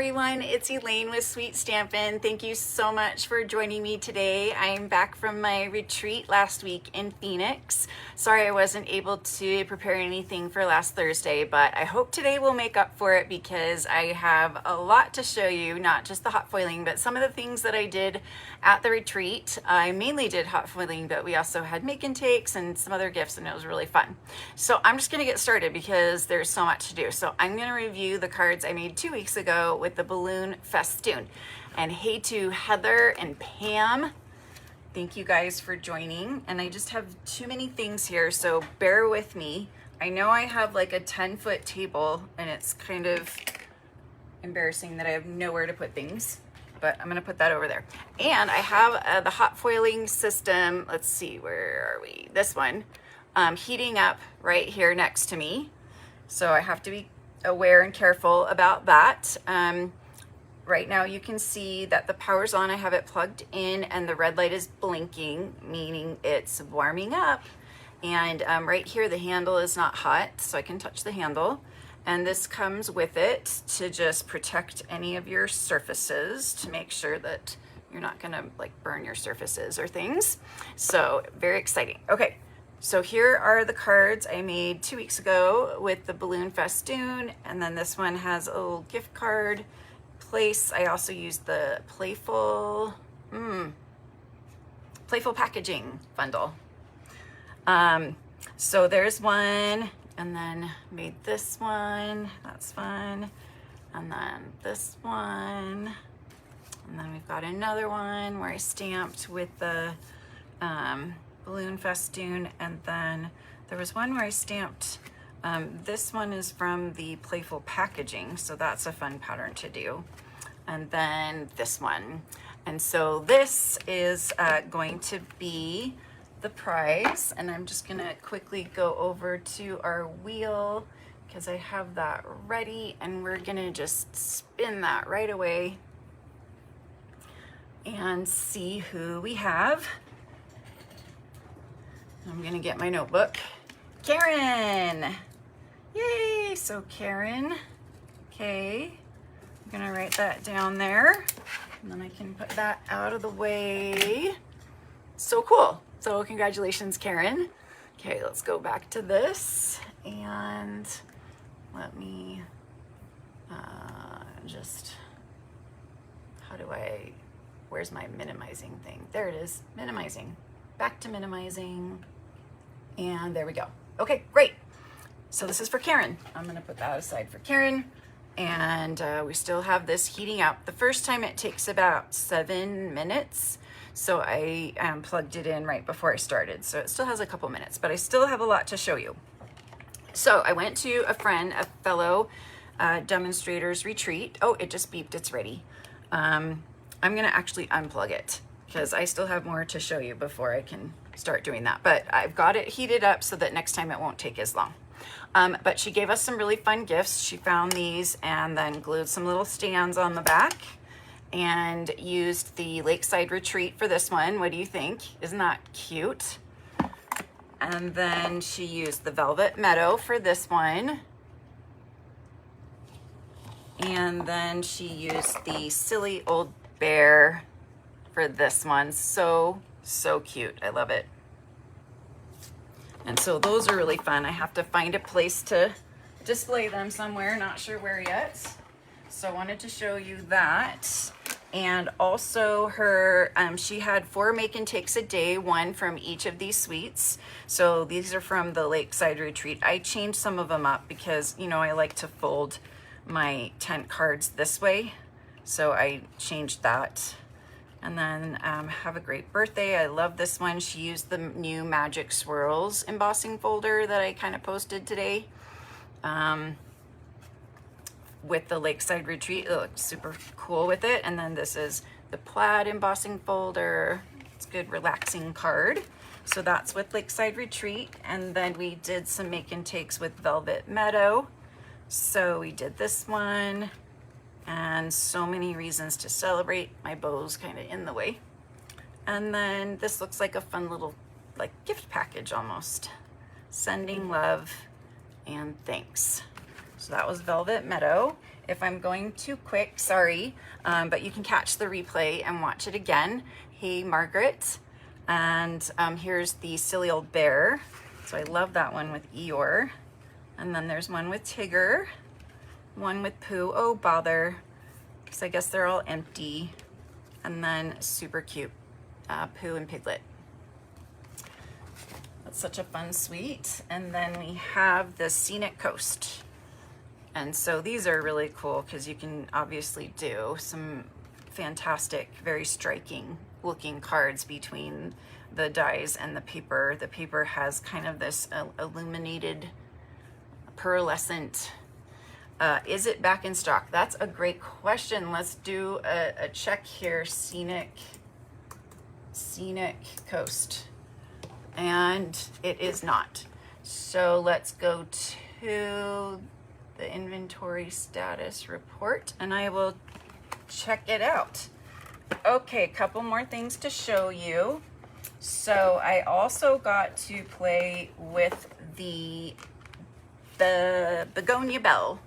everyone, it's Elaine with Sweet Stampin'. Thank you so much for joining me today. I'm back from my retreat last week in Phoenix. Sorry I wasn't able to prepare anything for last Thursday, but I hope today will make up for it because I have a lot to show you, not just the hot foiling, but some of the things that I did at the retreat. I mainly did hot foiling, but we also had make and takes and some other gifts, and it was really fun. So I'm just gonna get started because there's so much to do. So I'm gonna review the cards I made 2 weeks ago with the balloon festoon. And hey to Heather and Pam, thank you guys for joining. And I just have too many things here, so bear with me. I know I have like a 10-foot table and it's kind of embarrassing that I have nowhere to put things, but I'm gonna put that over there. And I have the hot foiling system. Let's see, where are we? This one, heating up right here next to me. So I have to be aware and careful about that. Right now you can see that the power's on. I have it plugged in and the red light is blinking, meaning it's warming up. And right here the handle is not hot, so I can touch the handle. And this comes with it to just protect any of your surfaces, to make sure that you're not gonna like burn your surfaces or things. So very exciting. Okay. So here are the cards I made 2 weeks ago with the balloon festoon, and then this one has a little gift card place. I also used the playful packaging bundle. So there's one, and then made this one, that's fun, and then this one, and then we've got another one where I stamped with the balloon festoon, and then there was one where I stamped, this one is from the playful packaging, so that's a fun pattern to do. And then this one. And so this is going to be the prize, and I'm just gonna quickly go over to our wheel because I have that ready, and we're gonna just spin that right away and see who we have. I'm gonna get my notebook. Karen! Yay! So Karen, okay. I'm gonna write that down there, and then I can put that out of the way. So cool. So congratulations, Karen. Okay, let's go back to this, and let me just, where's my minimizing thing? There it is, minimizing. Back to minimizing. And there we go. Okay, great. So this is for Karen. I'm gonna put that aside for Karen. And we still have this heating up. The first time it takes about 7 minutes. So I plugged it in right before I started. So it still has a couple minutes, but I still have a lot to show you. So I went to a fellow demonstrators retreat. Oh, it just beeped, it's ready. I'm gonna actually unplug it because I still have more to show you before I can start doing that. But I've got it heated up so that next time it won't take as long. But she gave us some really fun gifts. She found these and then glued some little stands on the back and used the Lakeside Retreat for this one. What do you think? Isn't that cute? And then she used the Velvet Meadow for this one. And then she used the Silly Old Bear for this one. So cute. I love it. And so those are really fun. I have to find a place to display them somewhere, not sure where yet. So I wanted to show you that. And also her, she had 4 make and takes a day, one from each of these suites. So these are from the Lakeside Retreat. I changed some of them up because, you know, I like to fold my tent cards this way. So I changed that. And then have a great birthday. I love this one. She used the new Magic Swirls embossing folder that I kind of posted today with the Lakeside Retreat. It looks super cool with it. And then this is the plaid embossing folder. It's a good relaxing card. So that's with Lakeside Retreat. And then we did some make and takes with Velvet Meadow. So we did this one. And so many reasons to celebrate. My bow's kind of in the way. And then this looks like a fun little like gift package almost. Sending love and thanks. So that was Velvet Meadow. If I'm going too quick, sorry, but you can catch the replay and watch it again. Hey, Margaret. And here's the Silly Old Bear. So I love that one with Eeyore. And then there's one with Tigger, one with Pooh. Oh, bother, because I guess they're all empty. And then super cute, Pooh and Piglet. That's such a fun suite. And then we have the Scenic Coast. And so these are really cool because you can obviously do some fantastic, very striking looking cards between the dies and the paper. The paper has kind of this illuminated, pearlescent. Is it back in stock? That's a great question. Let's do a check here. Scenic Coast. And it is not. So let's go to the inventory status report and I will check it out. Okay, a couple more things to show you. So I also got to play with the Begonia Bell.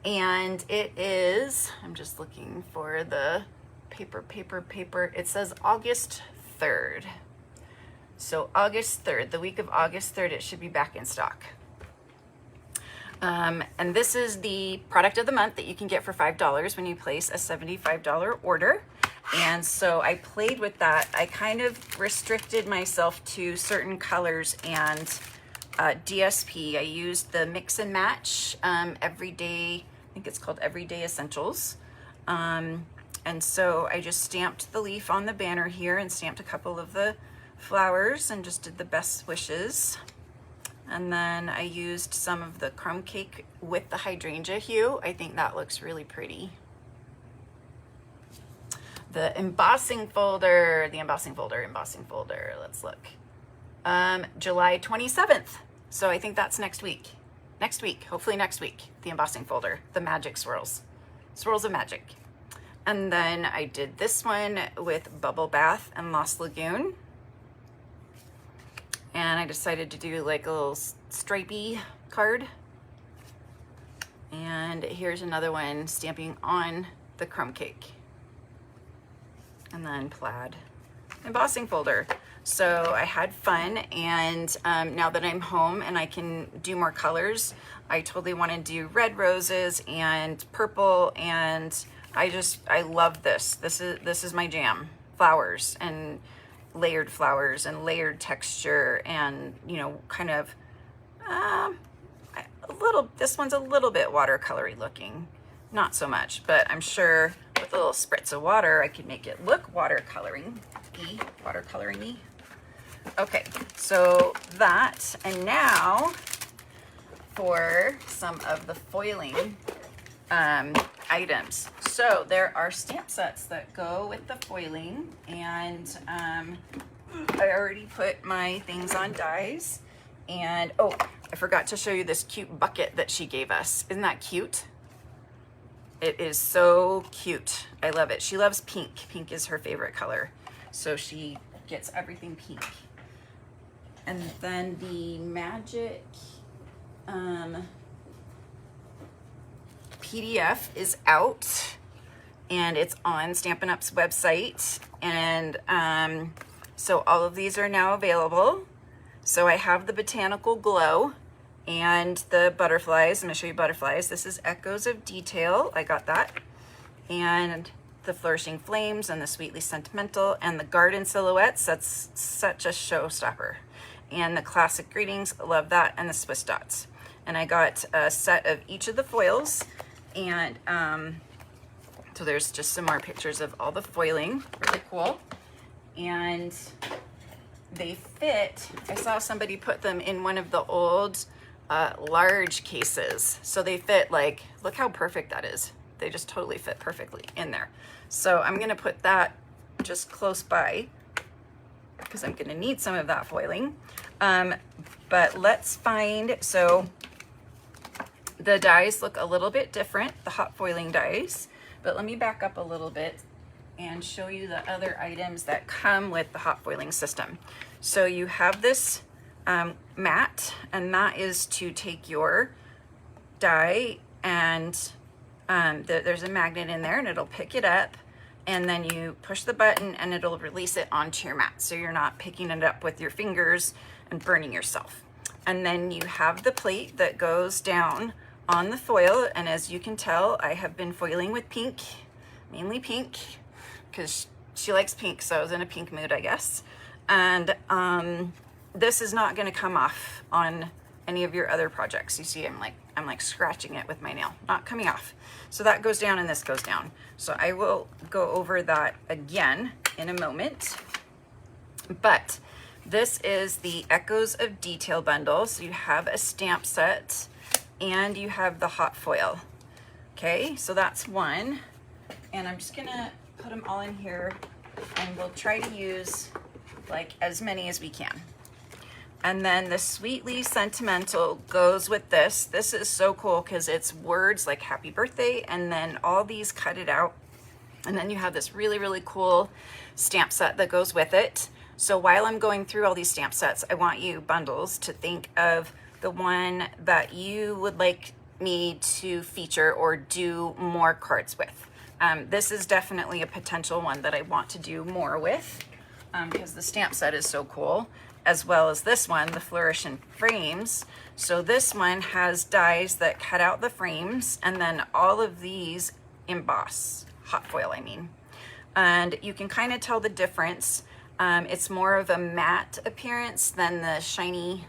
And it is, I'm just looking for the paper. It says August 3rd. So August 3rd, the week of August 3rd, it should be back in stock. And this is the product of the month that you can get for $5 when you place a $75 order. And so I played with that. I kind of restricted myself to certain colors and DSP. I used the mix and match everyday, I think it's called Everyday Essentials. And so I just stamped the leaf on the banner here and stamped a couple of the flowers and just did the best wishes. And then I used some of the crumb cake with the hydrangea hue. I think that looks really pretty. The embossing folder, let's look. July 27th. So I think that's next week, hopefully next week, the embossing folder, the magic swirls of magic. And then I did this one with Bubble Bath and Lost Lagoon. And I decided to do like a little stripey card. And here's another one stamping on the crumb cake. And then plaid embossing folder. So I had fun, and now that I'm home and I can do more colors, I totally want to do red roses and purple, and I love this. This is my jam. Flowers and layered texture, and you know, kind of this one's a little bit watercolory looking, not so much, but I'm sure with a little spritz of water I could make it look watercoloring-y. Okay, so that, and now for some of the foiling items. So there are stamp sets that go with the foiling, and I already put my things on dies. And oh, I forgot to show you this cute bucket that she gave us. Isn't that cute? It is so cute. I love it. She loves pink. Pink is her favorite color, so she gets everything pink. And then the magic PDF is out, and it's on Stampin' Up's website, and so all of these are now available. So I have the Botanical Glow and the butterflies. I'm gonna show you butterflies. This is Echoes of Detail. I got that. And the Flourishing Flames and the Sweetly Sentimental and the Garden Silhouettes. That's such a showstopper. And the Classic Greetings, love that, and the Swiss Dots. And I got a set of each of the foils, and so there's just some more pictures of all the foiling, really cool. And they fit, I saw somebody put them in one of the old large cases. So they fit, like, look how perfect that is. They just totally fit perfectly in there. So I'm gonna put that just close by because I'm gonna need some of that foiling. But let's find, so the dies look a little bit different, the hot foiling dies, but let me back up a little bit and show you the other items that come with the hot foiling system. So you have this mat, and that is to take your die, and there's a magnet in there and it'll pick it up, and then you push the button and it'll release it onto your mat, so you're not picking it up with your fingers and burning yourself. And then you have the plate that goes down on the foil, and as you can tell, I have been foiling with pink, mainly pink, because she likes pink, so I was in a pink mood, I guess. And this is not going to come off on any of your other projects. You see, I'm like scratching it with my nail, not coming off. So that goes down and this goes down. So I will go over that again in a moment. But this is the Echoes of Detail bundle. So you have a stamp set and you have the hot foil. Okay, so that's one. And I'm just gonna put them all in here, and we'll try to use like as many as we can. And then the Sweetly Sentimental goes with this. This is so cool because it's words like happy birthday, and then all these cut it out. And then you have this really, really cool stamp set that goes with it. So while I'm going through all these stamp sets, I want you bundles to think of the one that you would like me to feature or do more cards with. This is definitely a potential one that I want to do more with because the stamp set is so cool, as well as this one, the Flourish in Frames. So this one has dies that cut out the frames, and then all of these emboss, hot foil I mean. And you can kind of tell the difference. It's more of a matte appearance than the shiny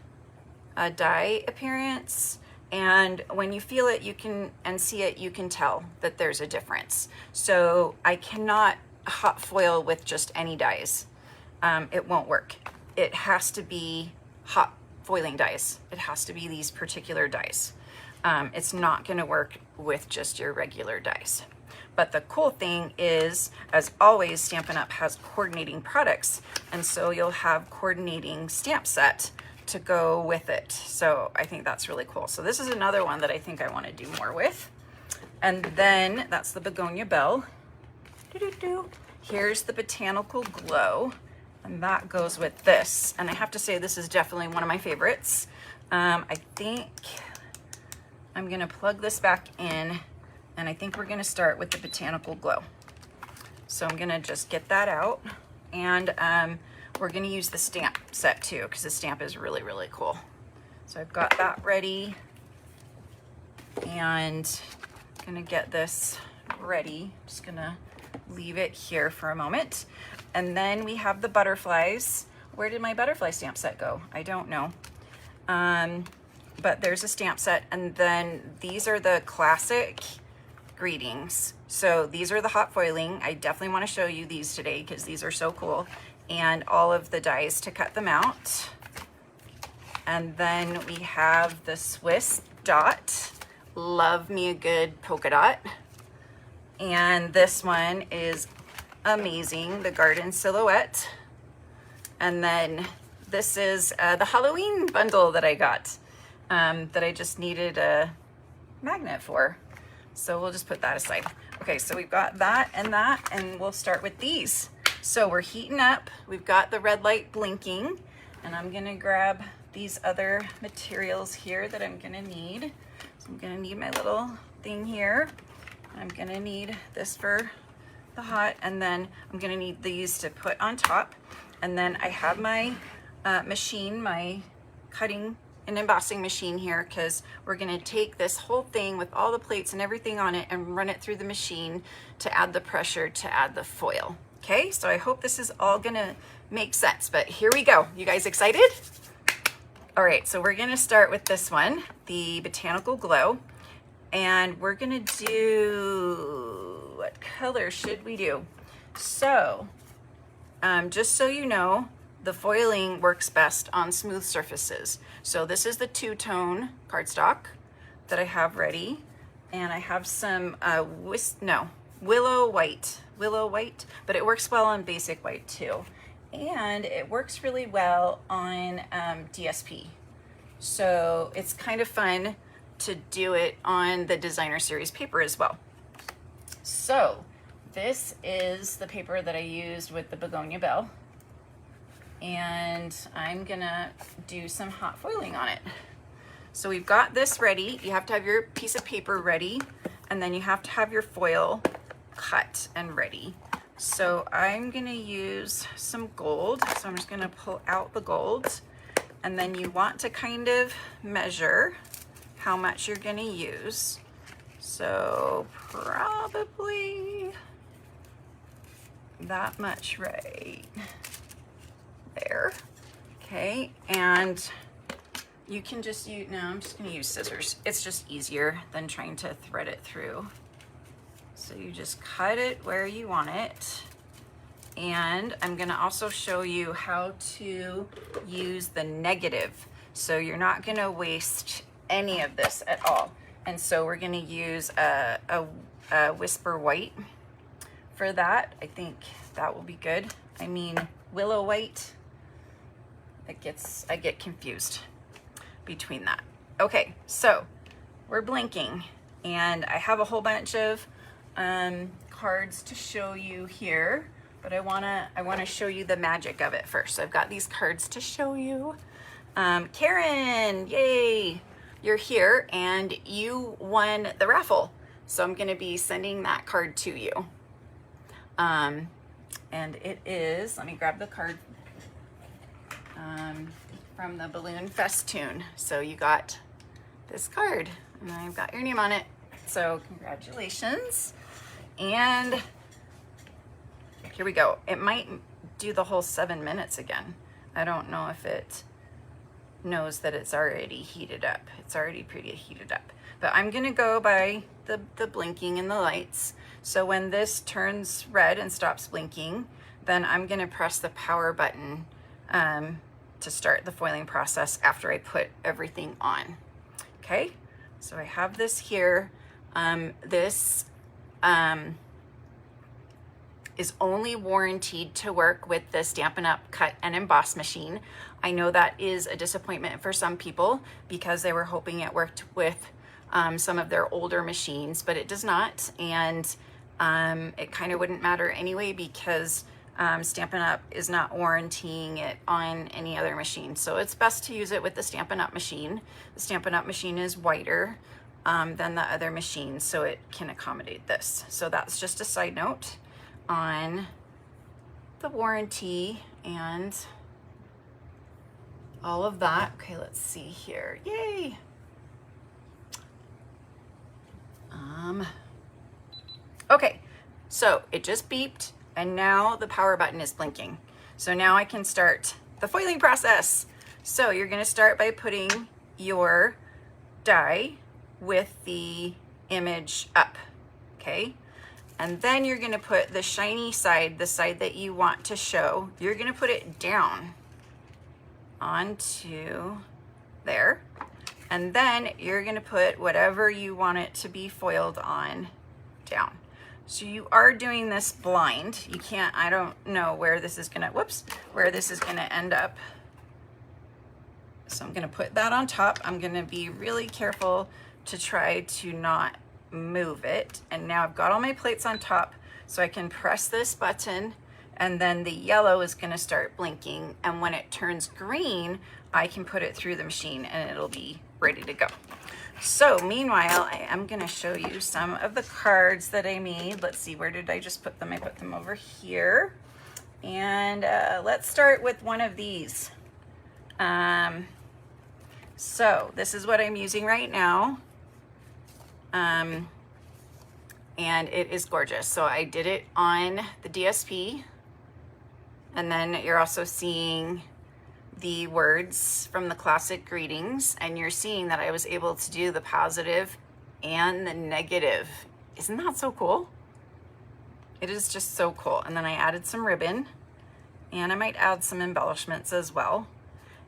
die appearance. And when you feel it, you can, and see it, you can tell that there's a difference. So I cannot hot foil with just any dies. It won't work. It has to be hot foiling dies. It has to be these particular dies. It's not gonna work with just your regular dies. But the cool thing is, as always, Stampin' Up! Has coordinating products, and so you'll have coordinating stamp set to go with it. So I think that's really cool. So this is another one that I think I want to do more with. And then that's the Begonia Bell. Here's the Botanical Glow, and that goes with this. And I have to say, this is definitely one of my favorites. I think I'm gonna plug this back in, and I think we're gonna start with the Botanical Glow. So I'm gonna just get that out, and we're gonna use the stamp set too, because the stamp is really, really cool. So I've got that ready, and I'm gonna get this ready. Just gonna leave it here for a moment. And then we have the butterflies. Where did my butterfly stamp set go? I don't know. But there's a stamp set, and then these are the classic greetings. So these are the hot foiling. I definitely want to show you these today because these are so cool, and all of the dies to cut them out. And then we have the Swiss dot. Love me a good polka dot. And this one is amazing, the Garden Silhouette. And then this is the Halloween bundle that I got, that I just needed a magnet for. So we'll just put that aside. Okay, so we've got that, and we'll start with these. So we're heating up. We've got the red light blinking, and I'm gonna grab these other materials here that I'm gonna need. So I'm gonna need my little thing here. I'm gonna need this for the hot, and then I'm gonna need these to put on top. And then I have my machine, my cutting and embossing machine here, because we're gonna take this whole thing with all the plates and everything on it and run it through the machine to add the pressure to add the foil. Okay, so I hope this is all gonna make sense, but here we go. You guys excited? All right, so we're gonna start with this one, the Botanical Glow, and we're gonna do, what color should we do? So, just so you know, the foiling works best on smooth surfaces. So this is the two-tone cardstock that I have ready, and I have some willow white, but it works well on basic white too. And it works really well on DSP. So it's kind of fun to do it on the designer series paper as well. So this is the paper that I used with the Begonia Bell, and I'm gonna do some hot foiling on it. So we've got this ready. You have to have your piece of paper ready, and then you have to have your foil cut and ready. So I'm gonna use some gold. So I'm just gonna pull out the gold, and then you want to kind of measure how much you're gonna use. So probably that much right there. Okay, and you can just use, no, I'm just gonna use scissors. It's just easier than trying to thread it through. So you just cut it where you want it. And I'm gonna also show you how to use the negative. So you're not gonna waste any of this at all. And so we're gonna use a Whisper White for that. I think that will be good. I mean, Willow White. I get confused between that. Okay, so we're blinking, and I have a whole bunch of cards to show you here, but I wanna show you the magic of it first. So I've got these cards to show you. Karen, yay, you're here, and you won the raffle. So I'm gonna be sending that card to you. And it is, let me grab the card, from the balloon festoon. So you got this card, and I've got your name on it. So congratulations. And here we go. It might do the whole 7 minutes again. I don't know if it knows that it's already heated up. It's already pretty heated up. But I'm gonna go by the blinking and the lights. So when this turns red and stops blinking, then I'm gonna press the power button to start the foiling process after I put everything on. Okay, so I have this here. This is only warranted to work with the Stampin' Up! Cut and Emboss machine. I know that is a disappointment for some people because they were hoping it worked with some of their older machines, but it does not. And it kind of wouldn't matter anyway because Stampin' Up! Is not warranting it on any other machine. So it's best to use it with the Stampin' Up! Machine. The Stampin' Up! Machine is wider than the other machines, so it can accommodate this. So that's just a side note on the warranty and all of that. Okay, let's see here. Yay! Okay, so it just beeped, and now the power button is blinking. So now I can start the foiling process. So you're gonna start by putting your die with the image up, okay? And then you're gonna put the shiny side, the side that you want to show, you're gonna put it down onto there. And then you're gonna put whatever you want it to be foiled on down. So you are doing this blind. You can't, I don't know where this is gonna, whoops, where this is gonna end up. So I'm gonna put that on top. I'm gonna be really careful to try to not move it. And now I've got all my plates on top, so I can press this button, and then the yellow is gonna start blinking. And when it turns green, I can put it through the machine and it'll be ready to go. So meanwhile, I am gonna show you some of the cards that I made. Let's see, where did I just put them? I put them over here. And let's start with one of these. So this is what I'm using right now. And it is gorgeous. So I did it on the DSP. And then you're also seeing the words from the classic greetings, and you're seeing that I was able to do the positive and the negative. Isn't that so cool? It is just so cool. And then I added some ribbon, and I might add some embellishments as well.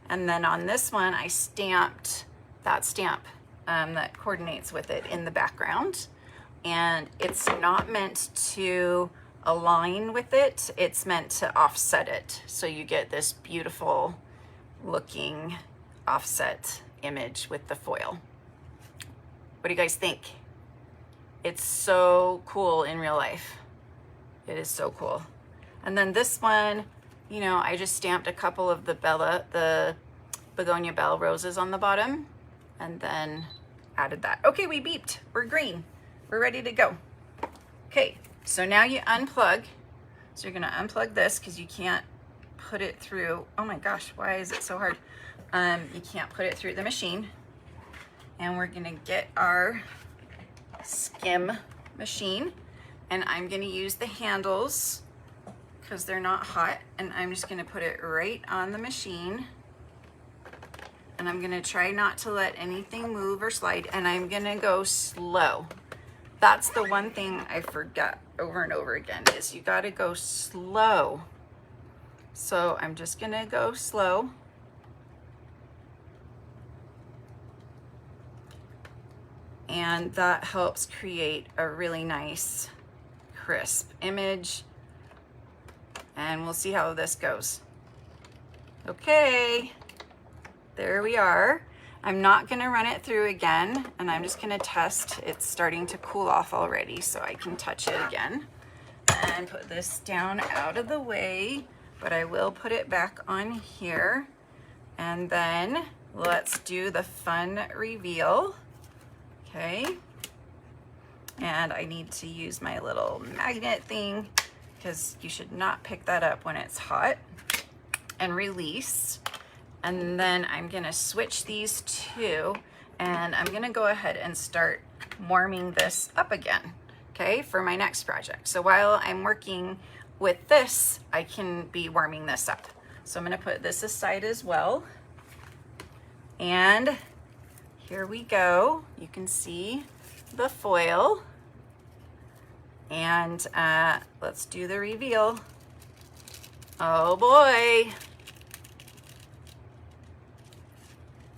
And then on this one, I stamped that stamp that coordinates with it in the background. And it's not meant to align with it, it's meant to offset it. So you get this beautiful looking offset image with the foil. What do you guys think? It's so cool in real life. It is so cool. And then this one, you know, I just stamped a couple of the begonia bell roses on the bottom. and then added that. Okay, we beeped. We're green. We're ready to go. Okay, so now you unplug. So you're gonna unplug this because you can't put it through. Oh my gosh, why is it so hard? You can't put it through the machine. And we're gonna get our skim machine, and I'm gonna use the handles because they're not hot, and I'm just gonna put it right on the machine, and I'm gonna try not to let anything move or slide, and I'm gonna go slow. That's the one thing I forget over and over again, is you gotta go slow. So I'm just gonna go slow. And that helps create a really nice, crisp image. And we'll see how this goes. Okay, there we are. I'm not gonna run it through again, and I'm just gonna test. It's starting to cool off already, so I can touch it again. And put this down out of the way, but I will put it back on here. And then let's do the fun reveal. Okay, and I need to use my little magnet thing because you should not pick that up when it's hot, and release. And then I'm gonna switch these two, and I'm gonna go ahead and start warming this up again, okay, for my next project. So while I'm working with this, I can be warming this up. So I'm gonna put this aside as well. And here we go. You can see the foil. And let's do the reveal. Oh boy.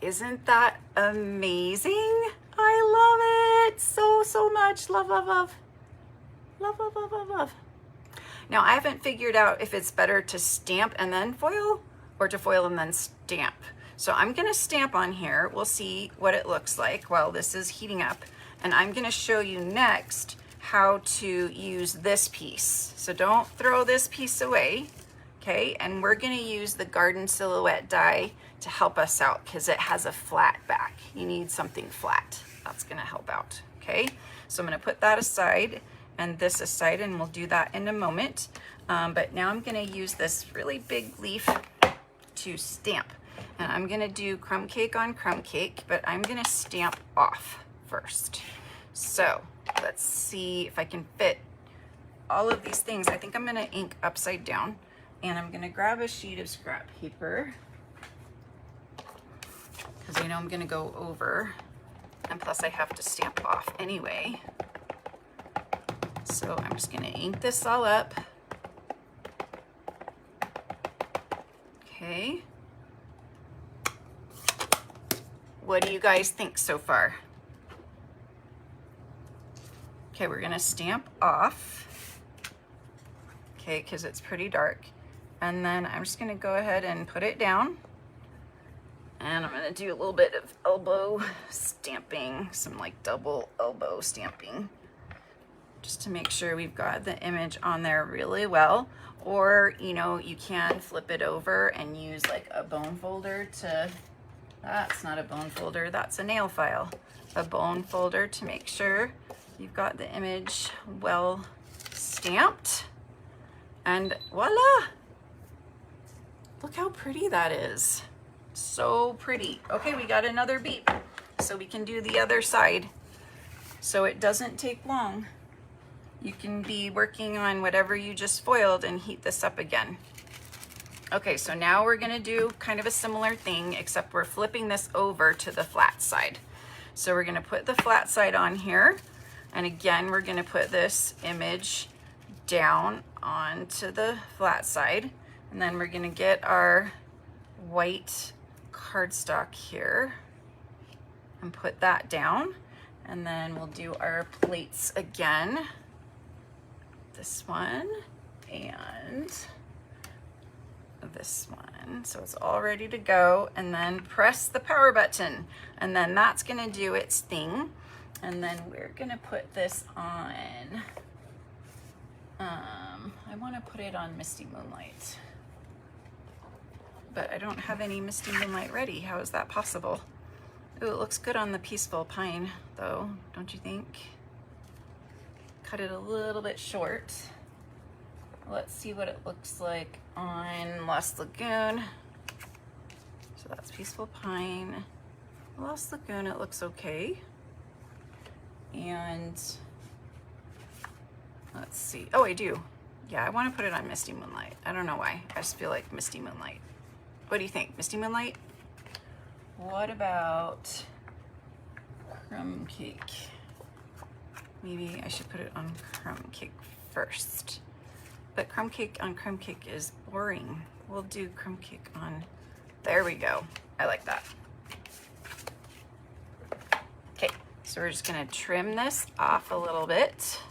Isn't that amazing? I love it so much. Love, love, love. Love, love, love, love, love. Now I haven't figured out if it's better to stamp and then foil, or to foil and then stamp. So I'm gonna stamp on here. We'll see what it looks like while this is heating up. And I'm gonna show you next how to use this piece. So don't throw this piece away, okay? And we're gonna use the Garden Silhouette die to help us out because it has a flat back. You need something flat. That's gonna help out, okay? So I'm gonna put that aside and this aside, and we'll do that in a moment. But now I'm gonna use this really big leaf to stamp. And I'm gonna do crumb cake on crumb cake, but I'm gonna stamp off first. So let's see if I can fit all of these things. I think I'm gonna ink upside down, and I'm gonna grab a sheet of scrap paper because I know I'm gonna go over, and plus I have to stamp off anyway. So I'm just gonna ink this all up. Okay. What do you guys think so far? Okay, we're gonna stamp off. Okay, because it's pretty dark. And then I'm just gonna go ahead and put it down. And I'm gonna do a little bit of elbow stamping, some like double elbow stamping, just to make sure we've got the image on there really well. Or, you know, you can flip it over and use like a bone folder to, that's not a bone folder, that's a nail file. A bone folder to make sure you've got the image well stamped. And voila! Look how pretty that is. So pretty. Okay, we got another beep. So we can do the other side. So it doesn't take long. You can be working on whatever you just foiled and heat this up again. Okay, so now we're gonna do kind of a similar thing, except we're flipping this over to the flat side. So we're gonna put the flat side on here. And again, we're gonna put this image down onto the flat side. And then we're gonna get our white cardstock here and put that down. And then we'll do our plates again. This one and this one. So it's all ready to go. And then press the power button. And then that's gonna do its thing. And then we're gonna put this on, I wanna put it on Misty Moonlight, but I don't have any Misty Moonlight ready. How is that possible? Ooh, it looks good on the Peaceful Pine though, don't you think? Cut it a little bit short. Let's see what it looks like on Lost Lagoon. So that's Peaceful Pine. Lost Lagoon, it looks okay. And let's see. Oh, I do. Yeah, I want to put it on Misty Moonlight. I don't know why. I just feel like Misty Moonlight. What do you think? Misty Moonlight? What about Crumb Cake? Maybe I should put it on Crumb Cake first. But Crumb Cake on Crumb Cake is boring. We'll do Crumb Cake on, there we go. I like that. Okay, so we're just gonna trim this off a little bit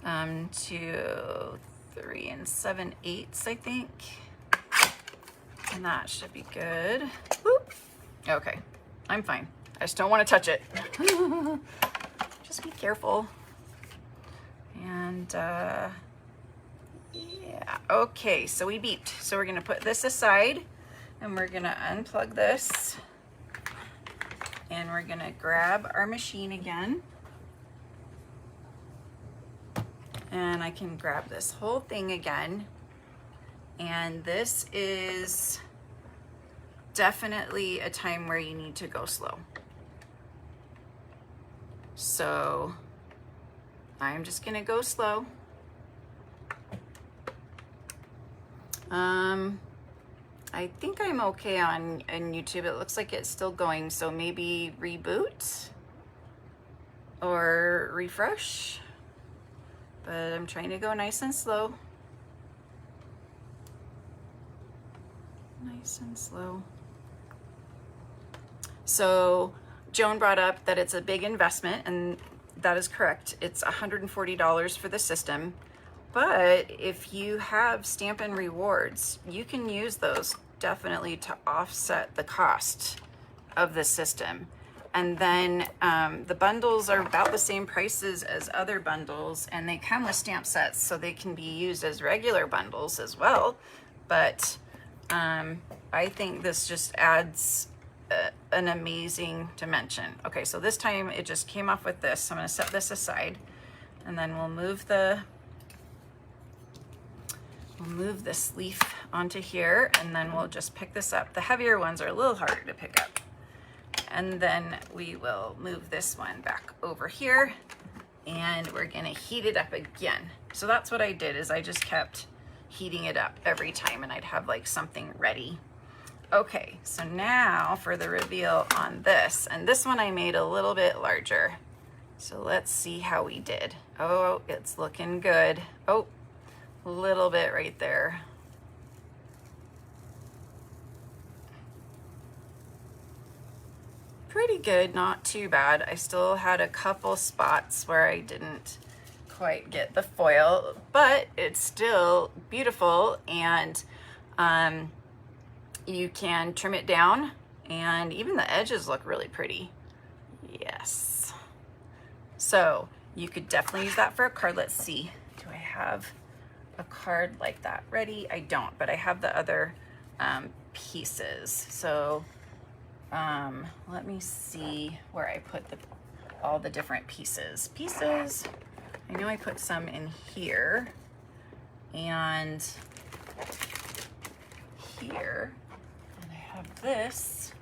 to 3 7/8, I think. And that should be good. Whoop. Okay, I'm fine. I just don't want to touch it. Just be careful. And yeah, okay, so we beeped. So we're gonna put this aside and we're gonna unplug this and we're gonna grab our machine again. And I can grab this whole thing again. And this is definitely a time where you need to go slow. So I'm just gonna go slow. I think I'm okay on YouTube. It looks like it's still going, so maybe reboot or refresh. But I'm trying to go nice and slow. Nice and slow. So Joan brought up that it's a big investment, and that is correct. It's $140 for the system. But if you have Stampin' Rewards, you can use those definitely to offset the cost of the system. And then the bundles are about the same prices as other bundles, and they come with stamp sets, so they can be used as regular bundles as well. But I think this just adds an amazing dimension. Okay, so this time it just came off with this. So I'm gonna set this aside, and then we'll move this leaf onto here, and then we'll just pick this up. The heavier ones are a little harder to pick up. And then we will move this one back over here, and we're gonna heat it up again. So that's what I did, is I just kept heating it up every time, and I'd have like something ready. Okay, so now for the reveal on this, and this one I made a little bit larger. So let's see how we did. Oh, it's looking good. Oh, a little bit right there. Pretty good, not too bad. I still had a couple spots where I didn't quite get the foil, but it's still beautiful, and you can trim it down, and even the edges look really pretty. Yes. So you could definitely use that for a card. Let's see, do I have a card like that ready? I don't, but I have the other pieces. So let me see where I put all the different pieces. I know I put some in here and here, and I have this.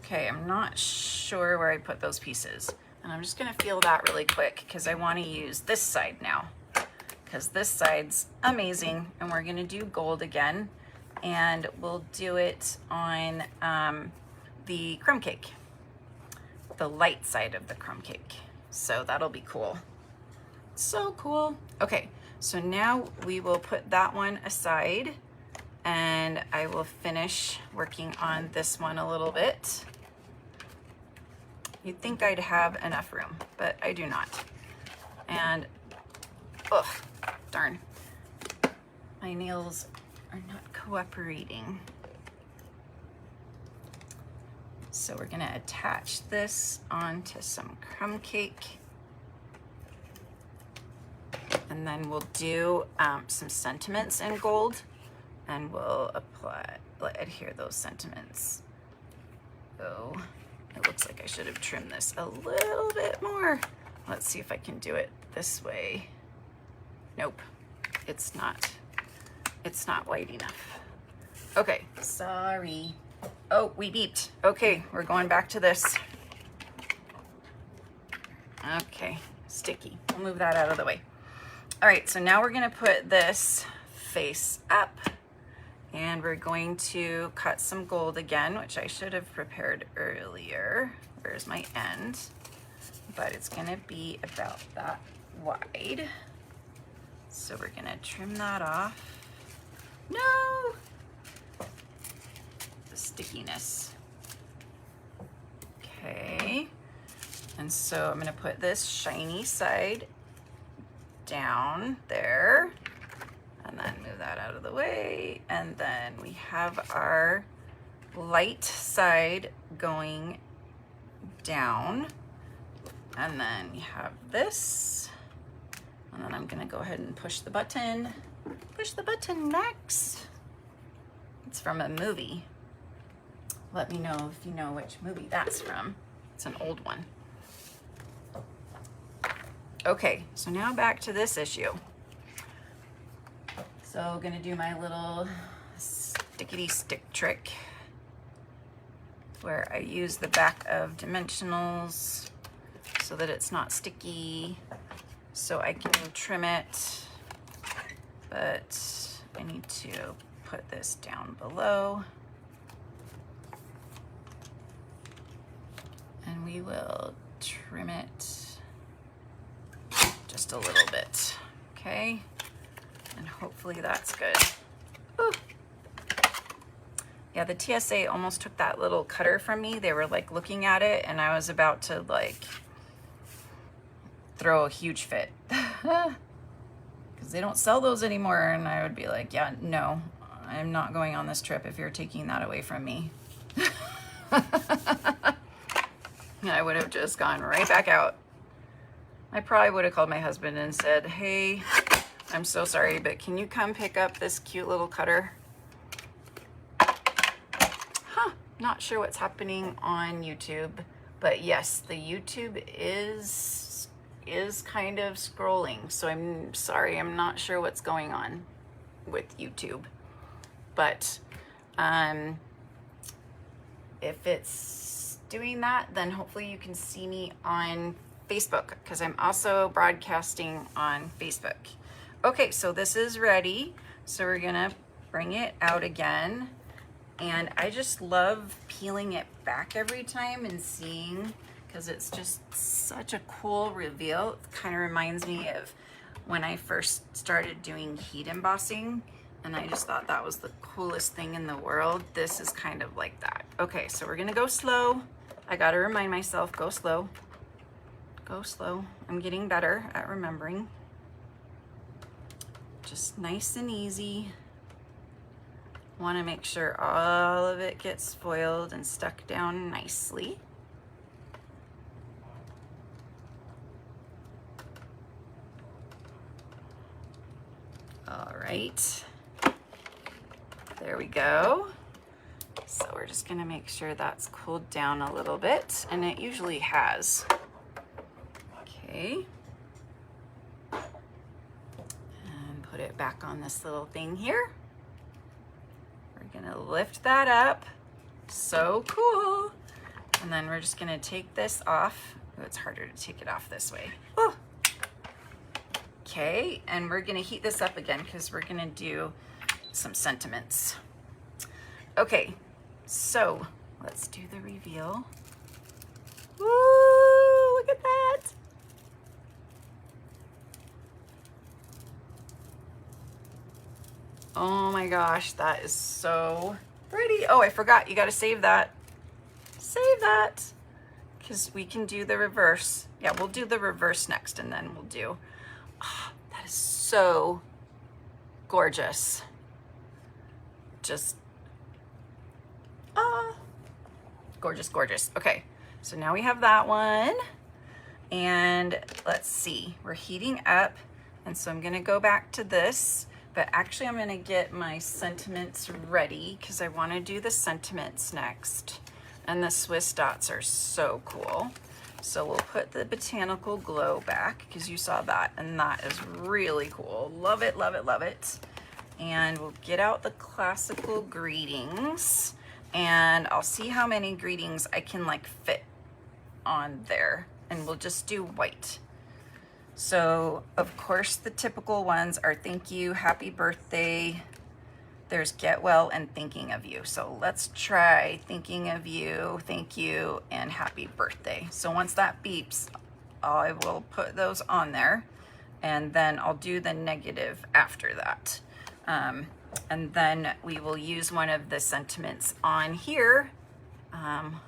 Okay, I'm not sure where I put those pieces, and I'm just gonna feel that really quick because I want to use this side now, because this side's amazing. And we're gonna do gold again, and we'll do it on the crumb cake, the light side of the crumb cake. So that'll be cool. So cool. Okay, so now we will put that one aside, and I will finish working on this one a little bit. You'd think I'd have enough room, but I do not. And, ugh, darn. My nails are not cooperating. So we're gonna attach this onto some crumb cake. And then we'll do some sentiments in gold, and we'll adhere those sentiments. Oh, It looks like I should have trimmed this a little bit more. Let's see if I can do it this way. Nope, it's not wide enough. Okay, sorry. Oh, we beeped. Okay, we're going back to this. Okay, sticky. We'll move that out of the way. All right, so now we're gonna put this face up and we're going to cut some gold again, which I should have prepared earlier. Where's my end? But it's gonna be about that wide. So we're gonna trim that off. No! The stickiness. Okay. And so I'm gonna put this shiny side down there and then move that out of the way. And then we have our light side going down. And then we have this. And then I'm gonna go ahead and push the button. Push the button next. It's from a movie. Let me know if you know which movie that's from. It's an old one. Okay, so now back to this issue. So gonna do my little stickity stick trick where I use the back of dimensionals so that it's not sticky, so I can trim it, but I need to put this down below. And we will trim it just a little bit, okay? And hopefully that's good. Ooh. Yeah, the TSA almost took that little cutter from me. They were like looking at it and I was about to like throw a huge fit. Because they don't sell those anymore, and I would be like, yeah, no, I'm not going on this trip if you're taking that away from me. And I would have just gone right back out. I probably would have called my husband and said, hey, I'm so sorry, but can you come pick up this cute little cutter? Huh, not sure what's happening on YouTube, but yes, the YouTube is kind of scrolling, so I'm sorry, I'm not sure what's going on with YouTube, but if it's doing that, then hopefully you can see me on Facebook, because I'm also broadcasting on Facebook. Okay, so this is ready, so we're gonna bring it out again, and I just love peeling it back every time and seeing, because it's just such a cool reveal. It kind of reminds me of when I first started doing heat embossing, and I just thought that was the coolest thing in the world. This is kind of like that. Okay, so we're gonna go slow. I gotta remind myself, go slow. Go slow. I'm getting better at remembering. Just nice and easy. Want to make sure all of it gets foiled and stuck down nicely. All right, there we go. So we're just gonna make sure that's cooled down a little bit, and it usually has. Okay. And put it back on this little thing here. We're gonna lift that up. So cool. And then we're just gonna take this off. Oh, it's harder to take it off this way. Oh. Okay, and we're gonna heat this up again because we're gonna do some sentiments. Okay, so let's do the reveal. Woo, look at that. Oh my gosh, that is so pretty. Oh, I forgot, you gotta save that. Save that, because we can do the reverse. Yeah, we'll do the reverse next, and then we'll do, oh, that is so gorgeous. Just, gorgeous, gorgeous. Okay, so now we have that one, and let's see, we're heating up, and so I'm gonna go back to this, but actually I'm gonna get my sentiments ready because I wanna do the sentiments next. And the Swiss dots are so cool. So we'll put the botanical glow back because you saw that, and that is really cool. Love it, love it, love it. And we'll get out the classical greetings, and I'll see how many greetings I can like fit on there, and we'll just do white. So of course the typical ones are thank you, happy birthday, there's get well, and thinking of you. So let's try thinking of you, thank you, and happy birthday. So once that beeps, I will put those on there, and then I'll do the negative after that. And then we will use one of the sentiments on here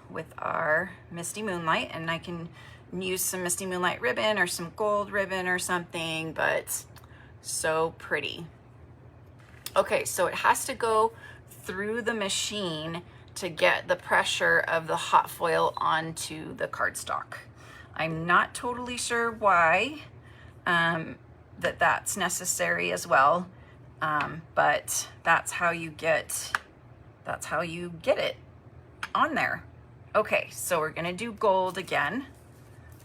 with our Misty Moonlight, and I can use some Misty Moonlight ribbon or some gold ribbon or something, but so pretty. Okay, so it has to go through the machine to get the pressure of the hot foil onto the cardstock. I'm not totally sure why that's necessary as well, but that's how you get it on there. Okay, so we're gonna do gold again.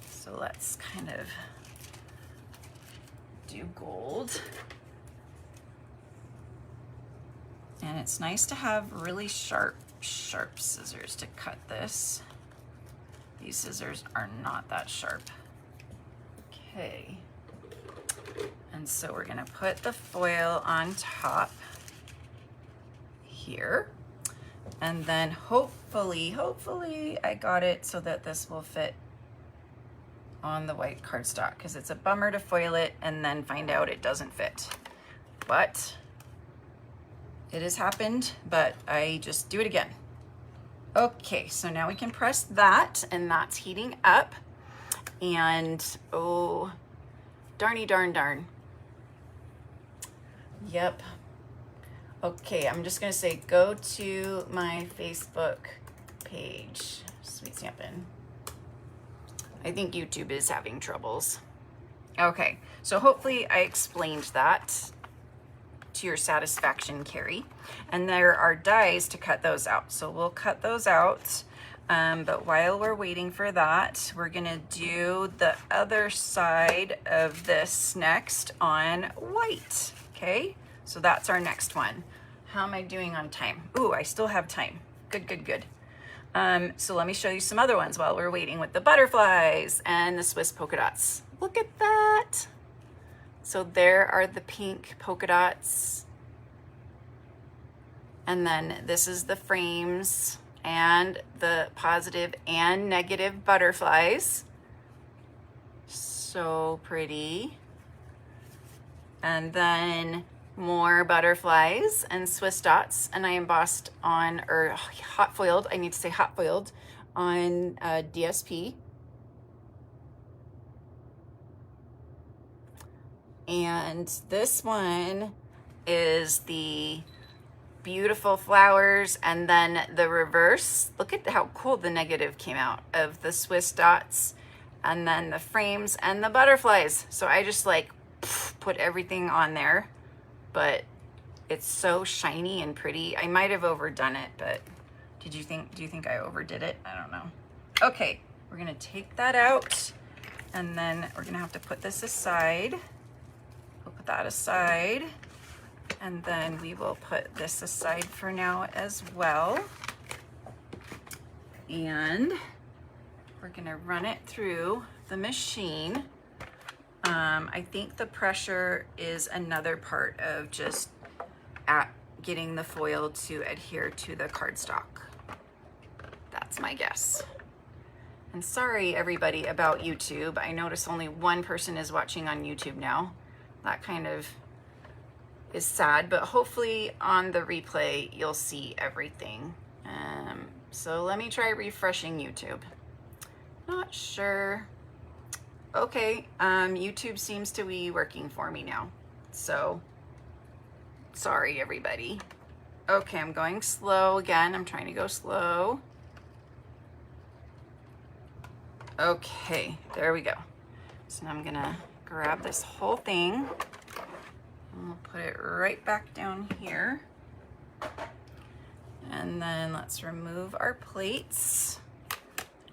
So let's kind of do gold. And it's nice to have really sharp scissors to cut this. These scissors are not that sharp. Okay. And so we're gonna put the foil on top here. And then hopefully I got it so that this will fit on the white cardstock, because it's a bummer to foil it and then find out it doesn't fit. But it has happened, but I just do it again. Okay, so now we can press that, and that's heating up. And oh, darn. Yep. Okay, I'm just gonna say go to my Facebook page, Sweet Stampin'. I think YouTube is having troubles. Okay, so hopefully I explained that to your satisfaction, Carrie. And there are dies to cut those out. So we'll cut those out. But while we're waiting for that, we're gonna do the other side of this next on white, okay? So that's our next one. How am I doing on time? Ooh, I still have time. Good. So let me show you some other ones while we're waiting with the butterflies and the Swiss polka dots. Look at that. So there are the pink polka dots. And then this is the frames and the positive and negative butterflies. So pretty. And then more butterflies and Swiss dots, and I embossed on, or hot foiled, I need to say hot foiled, on DSP. And this one is the beautiful flowers, and then the reverse. Look at how cool the negative came out of the Swiss dots, and then the frames and the butterflies. So I just like put everything on there, but it's so shiny and pretty. I might have overdone it, but do you think I overdid it? I don't know. Okay, we're gonna take that out, and then we're gonna have to put this aside. We'll put that aside, and then we will put this aside for now as well. And we're gonna run it through the machine. I think the pressure is another part of just getting the foil to adhere to the cardstock. That's my guess. And sorry everybody about YouTube. I notice only one person is watching on YouTube now. That kind of is sad, but hopefully on the replay you'll see everything. So let me try refreshing YouTube. Not sure. Okay, YouTube seems to be working for me now. So sorry everybody. Okay, I'm going slow again. I'm trying to go slow. Okay, there we go. So now I'm gonna grab this whole thing, and we'll put it right back down here. And then let's remove our plates.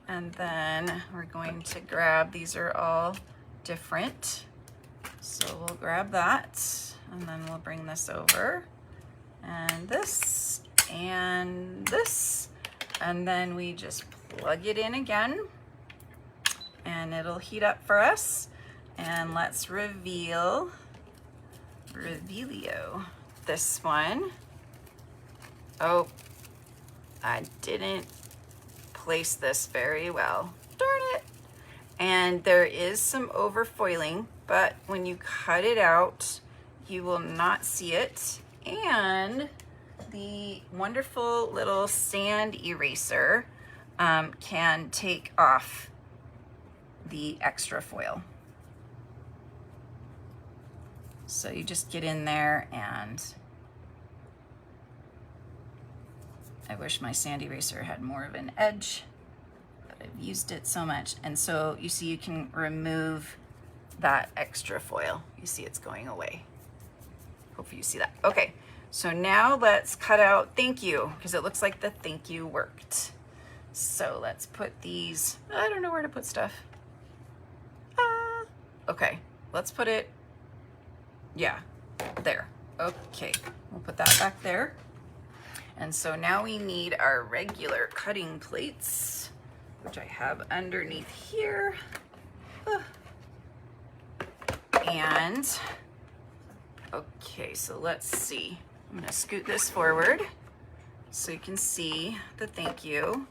And then we're going to grab, these are all different. So we'll grab that, and then we'll bring this over, and this, and this, and then we just plug it in again, and it'll heat up for us. And let's reveal this one. Oh, I didn't place this very well. Darn it. And there is some overfoiling, but when you cut it out, you will not see it. And the wonderful little sand eraser can take off the extra foil. So you just get in there, and I wish my sand eraser had more of an edge, but I've used it so much. And so you see, you can remove that extra foil. You see it's going away. Hopefully you see that. Okay, so now let's cut out thank you, because it looks like the thank you worked. So let's put these, I don't know where to put stuff. Okay, let's put it, yeah, there. Okay, we'll put that back there. And so now we need our regular cutting plates, which I have underneath here. And, okay, so let's see. I'm gonna scoot this forward so you can see the thank you.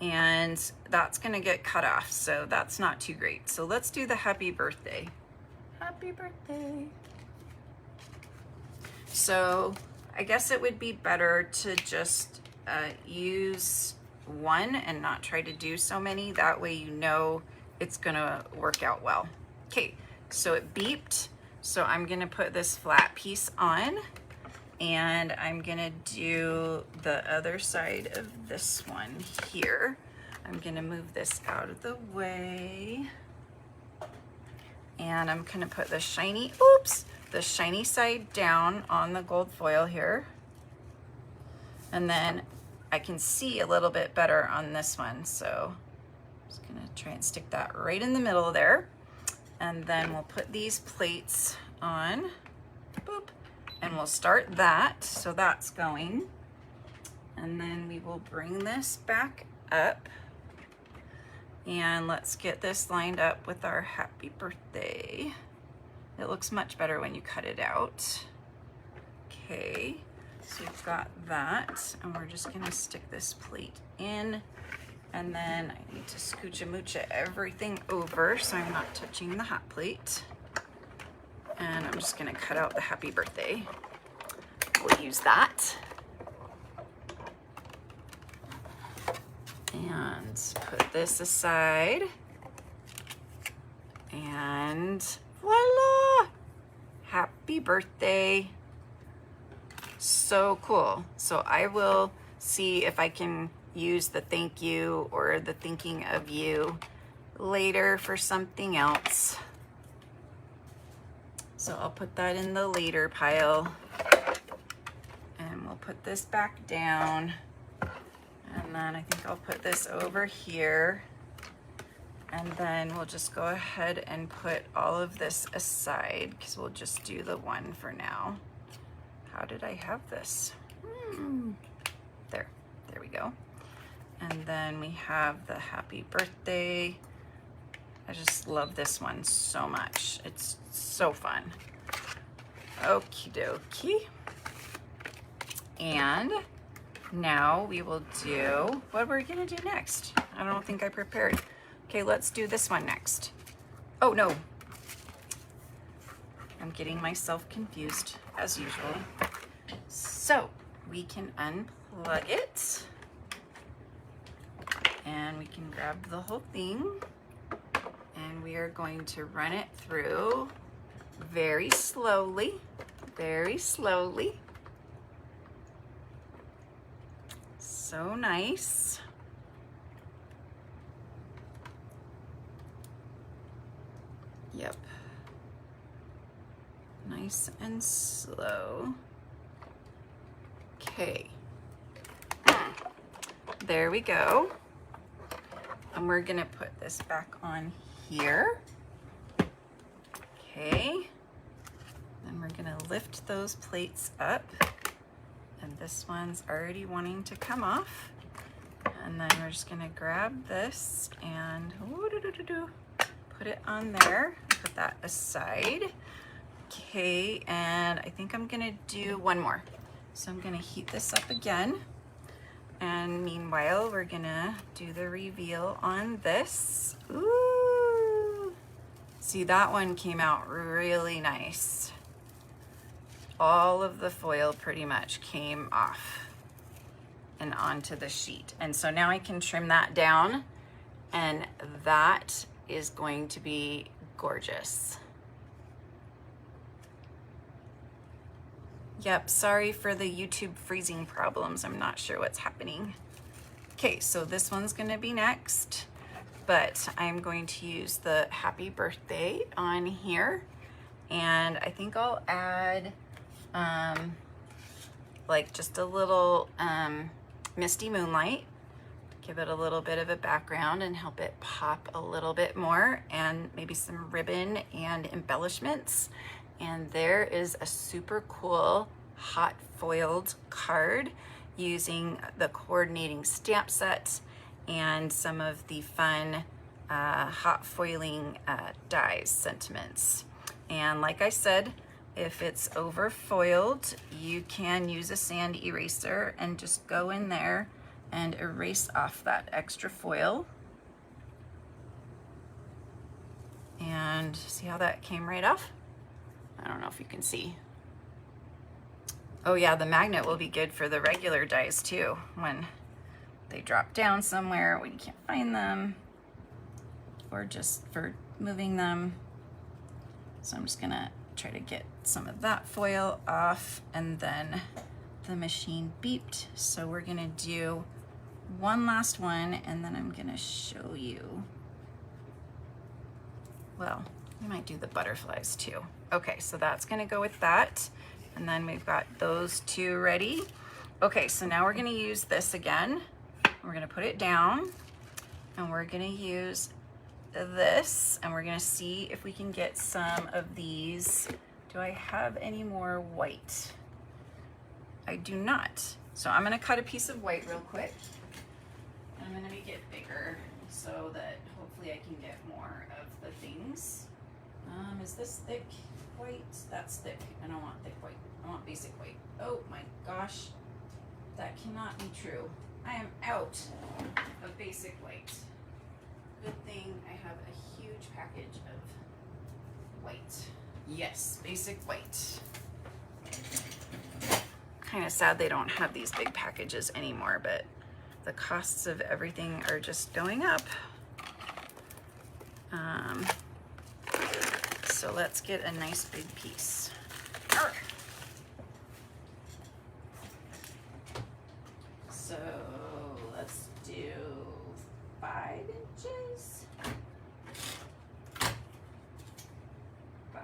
And that's gonna get cut off, so that's not too great. So let's do the happy birthday. Happy birthday. So I guess it would be better to just use one and not try to do so many. That way you know it's gonna work out well. Okay, so it beeped. So I'm gonna put this flat piece on, and I'm gonna do the other side of this one here. I'm gonna move this out of the way. And I'm gonna put the shiny, the shiny side down on the gold foil here. And then I can see a little bit better on this one. So I'm just gonna try and stick that right in the middle there. And then we'll put these plates on, boop, and we'll start that. So that's going. And then we will bring this back up. And let's get this lined up with our happy birthday. It looks much better when you cut it out. Okay, so we've got that, and we're just gonna stick this plate in, and then I need to scooch-a-mooch everything over so I'm not touching the hot plate. And I'm just gonna cut out the happy birthday. We'll use that. And put this aside, and voila! Happy birthday. So cool. So I will see if I can use the thank you or the thinking of you later for something else. So I'll put that in the later pile, and we'll put this back down. And then I think I'll put this over here, and then we'll just go ahead and put all of this aside, because we'll just do the one for now. How did I have this? There we go. And then we have the happy birthday. I just love this one so much. It's so fun. Okie dokie. And now we will do, what we're gonna do next? I don't think I prepared. Okay, let's do this one next. Oh no, I'm getting myself confused as usual. So we can unplug it, and we can grab the whole thing, and we are going to run it through very slowly, very slowly. So nice. Yep. Nice and slow. Okay. there we go. And we're gonna put this back on here. Okay. Then we're gonna lift those plates up. And this one's already wanting to come off. And then we're just gonna grab this and put it on there, put that aside. Okay, and I think I'm gonna do one more. So I'm gonna heat this up again. And meanwhile, we're gonna do the reveal on this. Ooh, see, that one came out really nice. All of the foil pretty much came off and onto the sheet. And so now I can trim that down, and that is going to be gorgeous. Yep, sorry for the YouTube freezing problems. I'm not sure what's happening. Okay, so this one's gonna be next, but I'm going to use the happy birthday on here. And I think I'll add like just a little misty moonlight, give it a little bit of a background and help it pop a little bit more, and maybe some ribbon and embellishments. And there is a super cool hot foiled card using the coordinating stamp set and some of the fun hot foiling dies sentiments. And like I said, if it's over foiled, you can use a sand eraser and just go in there and erase off that extra foil. And see how that came right off? I don't know if you can see. Oh yeah, the magnet will be good for the regular dies too, when they drop down somewhere when you can't find them, or just for moving them. So I'm just gonna try to get some of that foil off, and then the machine beeped. So we're gonna do one last one, and then I'm gonna show you, well, we might do the butterflies too. Okay, so that's gonna go with that. And then we've got those two ready. Okay, so now we're gonna use this again. We're gonna put it down, and we're gonna use this, and we're gonna see if we can get some of these. Do I have any more white? I do not. So I'm gonna cut a piece of white real quick. I'm gonna make it bigger so that hopefully I can get more of the things. Is this thick white? That's thick. I don't want thick white. I want basic white. Oh my gosh, that cannot be true. I am out of basic white. Good thing I have a huge package of white. Yes, basic white. Kind of sad they don't have these big packages anymore, but the costs of everything are just going up. So let's get a nice big piece. Arr. So let's do 5 inches. 5,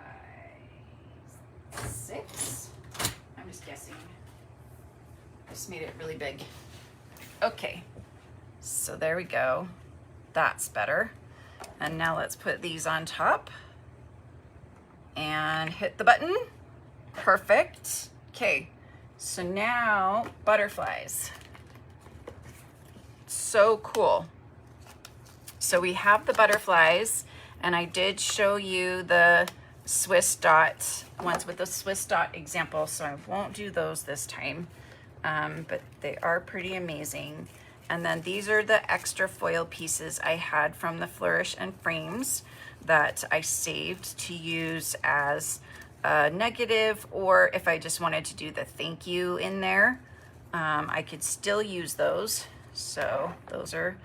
6. I'm just guessing. I just made it really big. Okay, so there we go. That's better. And now let's put these on top and hit the button. Perfect. Okay, so now butterflies. So cool. So we have the butterflies, and I did show you the Swiss dot ones with the Swiss dot example, so I won't do those this time, but they are pretty amazing. And then these are the extra foil pieces I had from the Flourish and Frames that I saved to use as a negative, or if I just wanted to do the thank you in there, I could still use those. So those are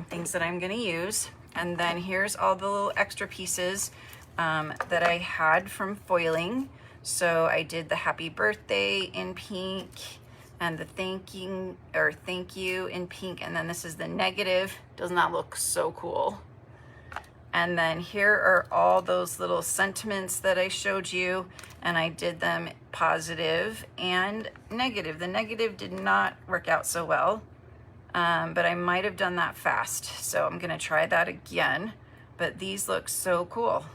things that I'm gonna use. And then here's all the little extra pieces that I had from foiling. So I did the happy birthday in pink, and the thank you in pink, and then this is the negative. Doesn't that look so cool? And then here are all those little sentiments that I showed you, and I did them positive and negative. The negative did not work out so well. but I might have done that fast. So I'm gonna try that again. But these look so cool.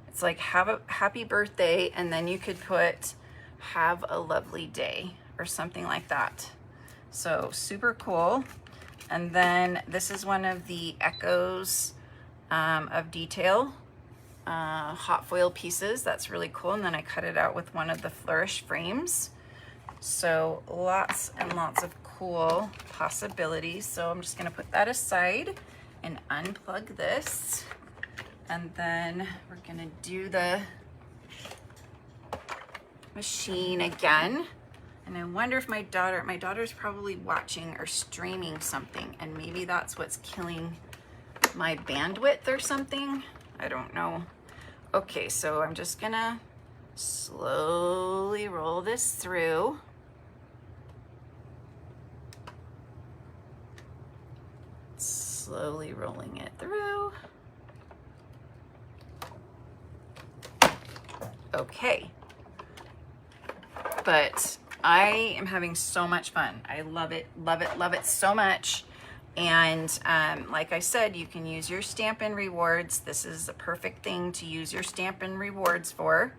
It's like have a happy birthday, and then you could put have a lovely day or something like that. So super cool. And then this is one of the Echoes of Detail hot foil pieces. That's really cool. And then I cut it out with one of the Flourish frames. So lots and lots of cool possibilities. So I'm just gonna put that aside and unplug this. And then we're gonna do the machine again. And I wonder if my daughter's probably watching or streaming something, and maybe that's what's killing my bandwidth or something. I don't know. Okay, so I'm just gonna slowly roll this through. Slowly rolling it through. Okay. But I am having so much fun. I love it, love it, love it so much. And like I said, you can use your Stampin' Rewards. This is a perfect thing to use your Stampin' Rewards for.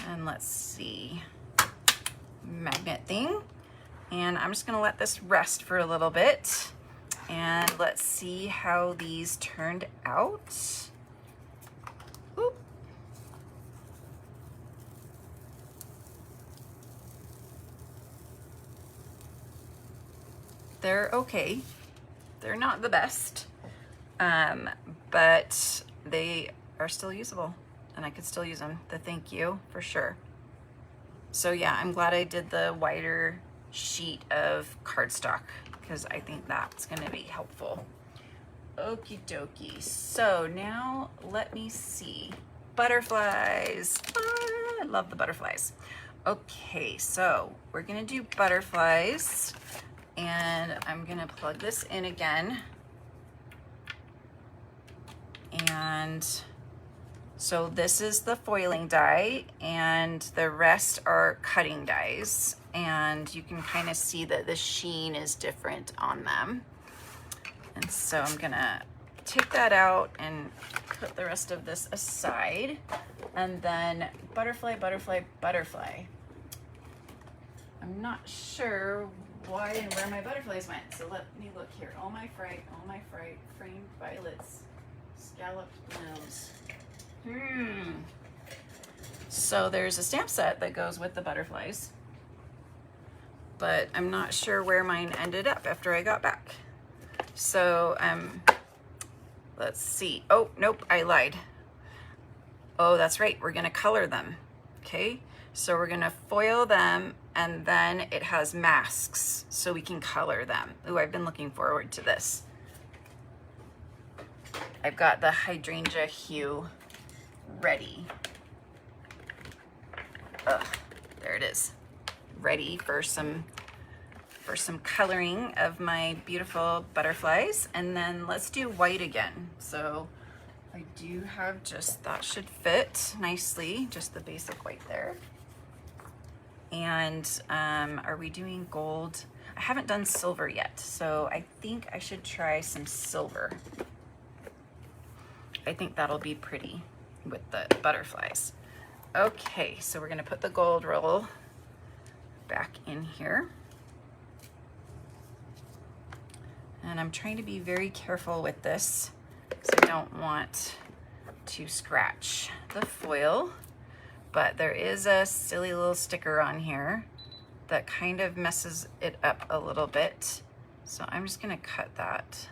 And let's see, magnet thing. And I'm just gonna let this rest for a little bit. And let's see how these turned out. Oop. They're okay. They're not the best, but they are still usable, and I could still use them. The thank you for sure. So yeah, I'm glad I did the wider sheet of cardstock because I think that's going to be helpful. Okie dokie. So now let me see. Butterflies. Ah, I love the butterflies. Okay, so we're going to do butterflies. And I'm gonna plug this in again. And so this is the foiling die, and the rest are cutting dies. And you can kind of see that the sheen is different on them. And so I'm gonna take that out and put the rest of this aside. And then butterfly, butterfly, butterfly. I'm not sure why and where my butterflies went. So let me look here. All my fright, framed violets, scalloped blooms. So there's a stamp set that goes with the butterflies, but I'm not sure where mine ended up after I got back. So let's see. Oh, nope, I lied. Oh, that's right. We're gonna color them. Okay, so we're gonna foil them, and then it has masks so we can color them. Ooh, I've been looking forward to this. I've got the hydrangea hue ready. There it is. Ready for some coloring of my beautiful butterflies. And then let's do white again. So I do have just, that should fit nicely, just the basic white there. And are we doing gold? I haven't done silver yet, so I think I should try some silver. I think that'll be pretty with the butterflies. Okay, so we're gonna put the gold roll back in here. And I'm trying to be very careful with this because I don't want to scratch the foil. But there is a silly little sticker on here that kind of messes it up a little bit. So I'm just gonna cut that.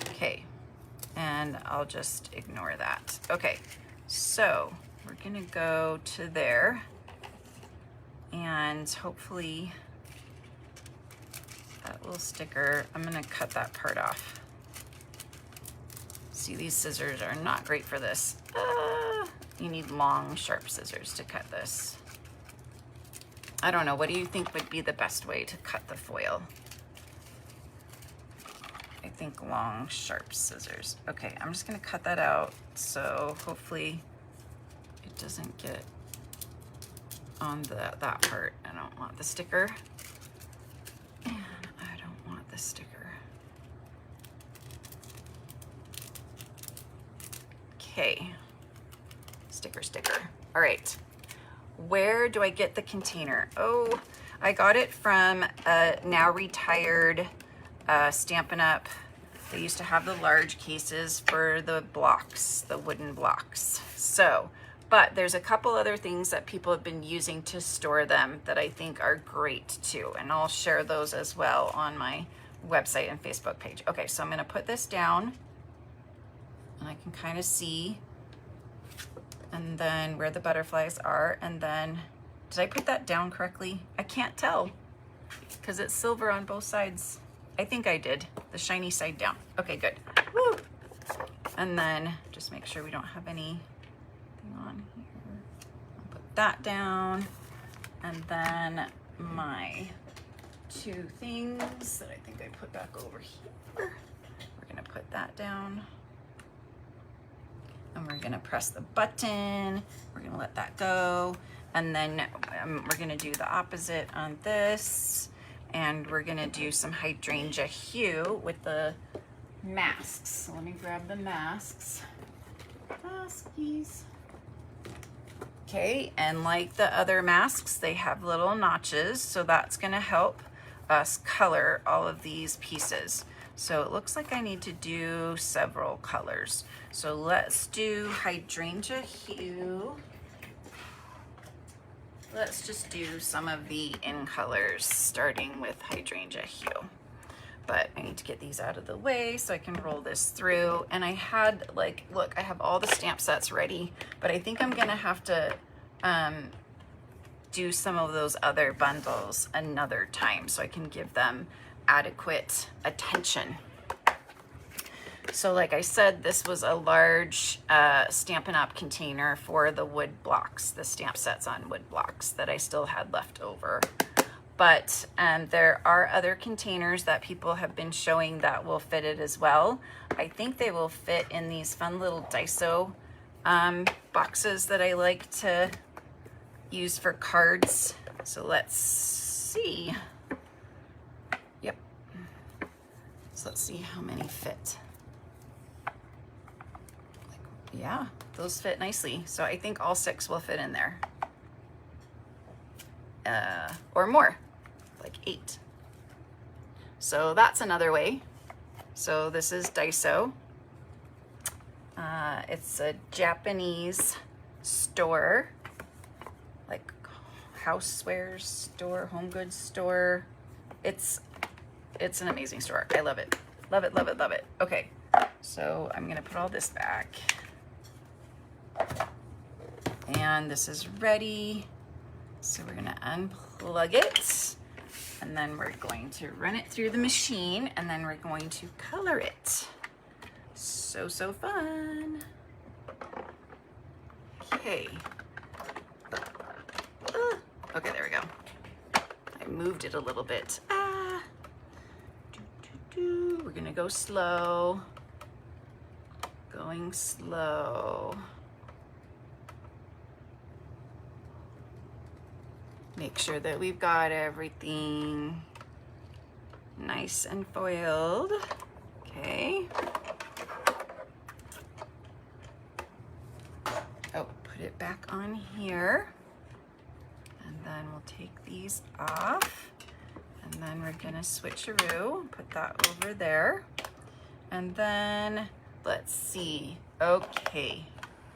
Okay, and I'll just ignore that. Okay, so we're gonna go to there, and hopefully that little sticker, I'm gonna cut that part off. See, these scissors are not great for this. You need long, sharp scissors to cut this. I don't know, what do you think would be the best way to cut the foil? I think long, sharp scissors. Okay, I'm just gonna cut that out, so hopefully it doesn't get on that part. I don't want the sticker. And I don't want the sticker. Okay. Sticker. All right. Where do I get the container? Oh, I got it from a now retired Stampin' Up. They used to have the large cases for the blocks, the wooden blocks. So, but there's a couple other things that people have been using to store them that I think are great too. And I'll share those as well on my website and Facebook page. Okay, so I'm gonna put this down and I can kind of see, and then where the butterflies are. And then, did I put that down correctly? I can't tell because it's silver on both sides. I think I did, the shiny side down. Okay, good. Woo! And then just make sure we don't have anything on here. I'll put that down. And then my two things that I think I put back over here. We're gonna put that down. And we're gonna press the button. We're gonna let that go. And then we're gonna do the opposite on this. And we're gonna do some hydrangea hue with the masks. So let me grab the masks. Maskies. Okay, and like the other masks, they have little notches. So that's gonna help us color all of these pieces. So it looks like I need to do several colors. So let's do hydrangea hue. Let's just do some of the in colors, starting with hydrangea hue. But I need to get these out of the way so I can roll this through. And I had like, look, I have all the stamp sets ready, but I think I'm gonna have to do some of those other bundles another time so I can give them adequate attention. So like I said, this was a large Stampin' Up container for the wood blocks, the stamp sets on wood blocks that I still had left over. But there are other containers that people have been showing that will fit it as well. I think they will fit in these fun little Daiso boxes that I like to use for cards. So let's see. Yep. So let's see how many fit. Yeah, those fit nicely. So I think all 6 will fit in there. Or more, like 8. So that's another way. So this is Daiso. It's a Japanese store, like housewares store, home goods store. It's an amazing store. I love it. Love it, love it, love it. Okay, so I'm gonna put all this back. And this is ready. So we're gonna unplug it, and then we're going to run it through the machine, and then we're going to color it. So fun. Okay. Okay, there we go. I moved it a little bit. We're gonna go slow. Going slow. Make sure that we've got everything nice and foiled. Okay. Oh, put it back on here. And then we'll take these off. And then we're gonna switcheroo, put that over there. And then, let's see. Okay.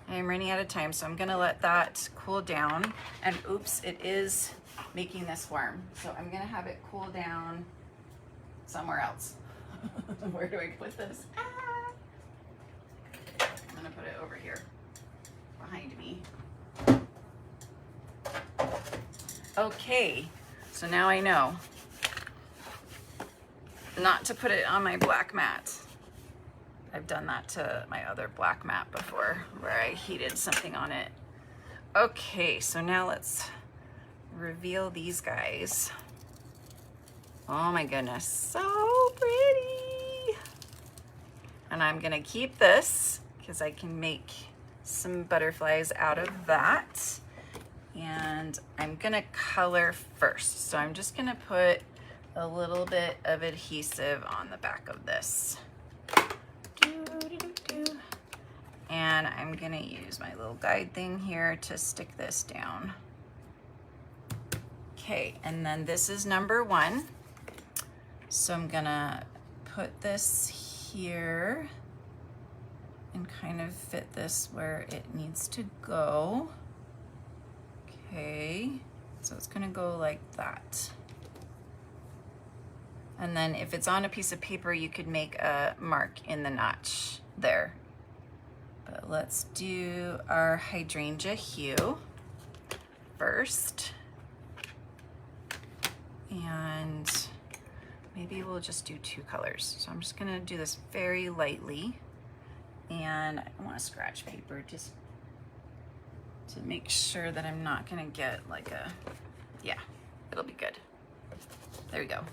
I'm running out of time, so I'm gonna let that cool down. And oops, it is making this warm. So I'm gonna have it cool down somewhere else. Where do I put this? I'm gonna put it over here, behind me. Okay, so now I know not to put it on my black mat. I've done that to my other black mat before where I heated something on it. Okay, so now let's reveal these guys. Oh my goodness, so pretty. And I'm gonna keep this because I can make some butterflies out of that. And I'm gonna color first. So I'm just gonna put a little bit of adhesive on the back of this. And I'm gonna use my little guide thing here to stick this down. Okay, and then this is number 1. So I'm gonna put this here and kind of fit this where it needs to go. Okay, so it's gonna go like that. And then if it's on a piece of paper, you could make a mark in the notch there. But let's do our hydrangea hue first. And maybe we'll just do 2 colors. So I'm just gonna do this very lightly. And I want to scratch paper just to make sure that I'm not gonna get like a, yeah, it'll be good. There we go.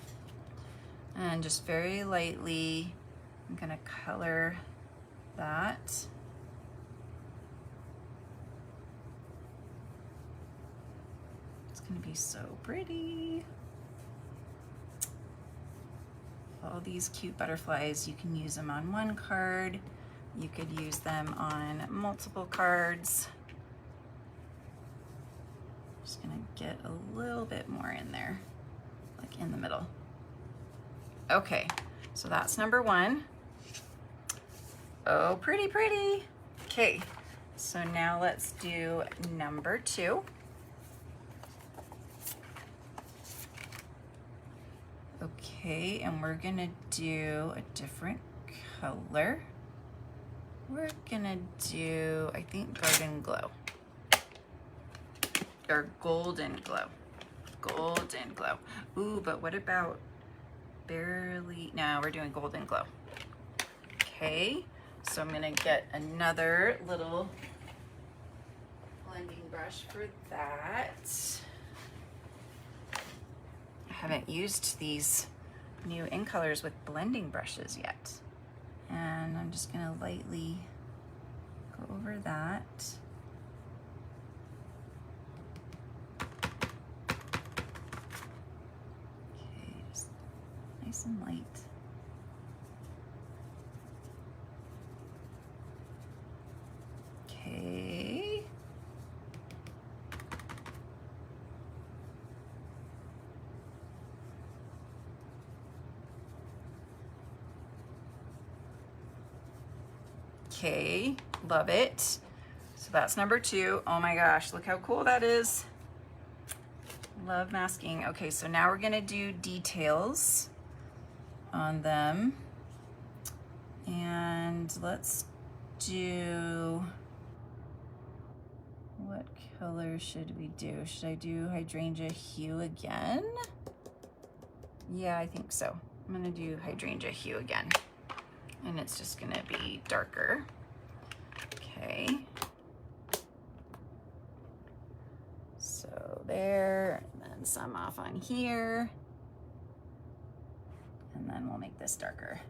And just very lightly, I'm gonna color that. It's gonna be so pretty. All these cute butterflies, you can use them on 1 card. You could use them on multiple cards. Just gonna get a little bit more in there, like in the middle. Okay, so that's number 1. Oh, pretty, pretty. Okay, so now let's do number 2. Okay, and we're gonna do a different color. We're gonna do, I think, Garden Glow. Or Golden Glow. Golden Glow. Ooh, but what about barely, no, we're doing Golden Glow. Okay, so I'm gonna get another little blending brush for that. I haven't used these new ink colors with blending brushes yet. And I'm just gonna lightly go over that. Okay, just nice and light. Okay. Okay, love it. So that's number 2. Oh my gosh, look how cool that is. Love masking. Okay, so now we're gonna do details on them. And let's do, what color should we do? Should I do hydrangea hue again? Yeah, I think so. I'm gonna do hydrangea hue again. And it's just gonna be darker. Okay. So there, and then some off on here. And then we'll make this darker.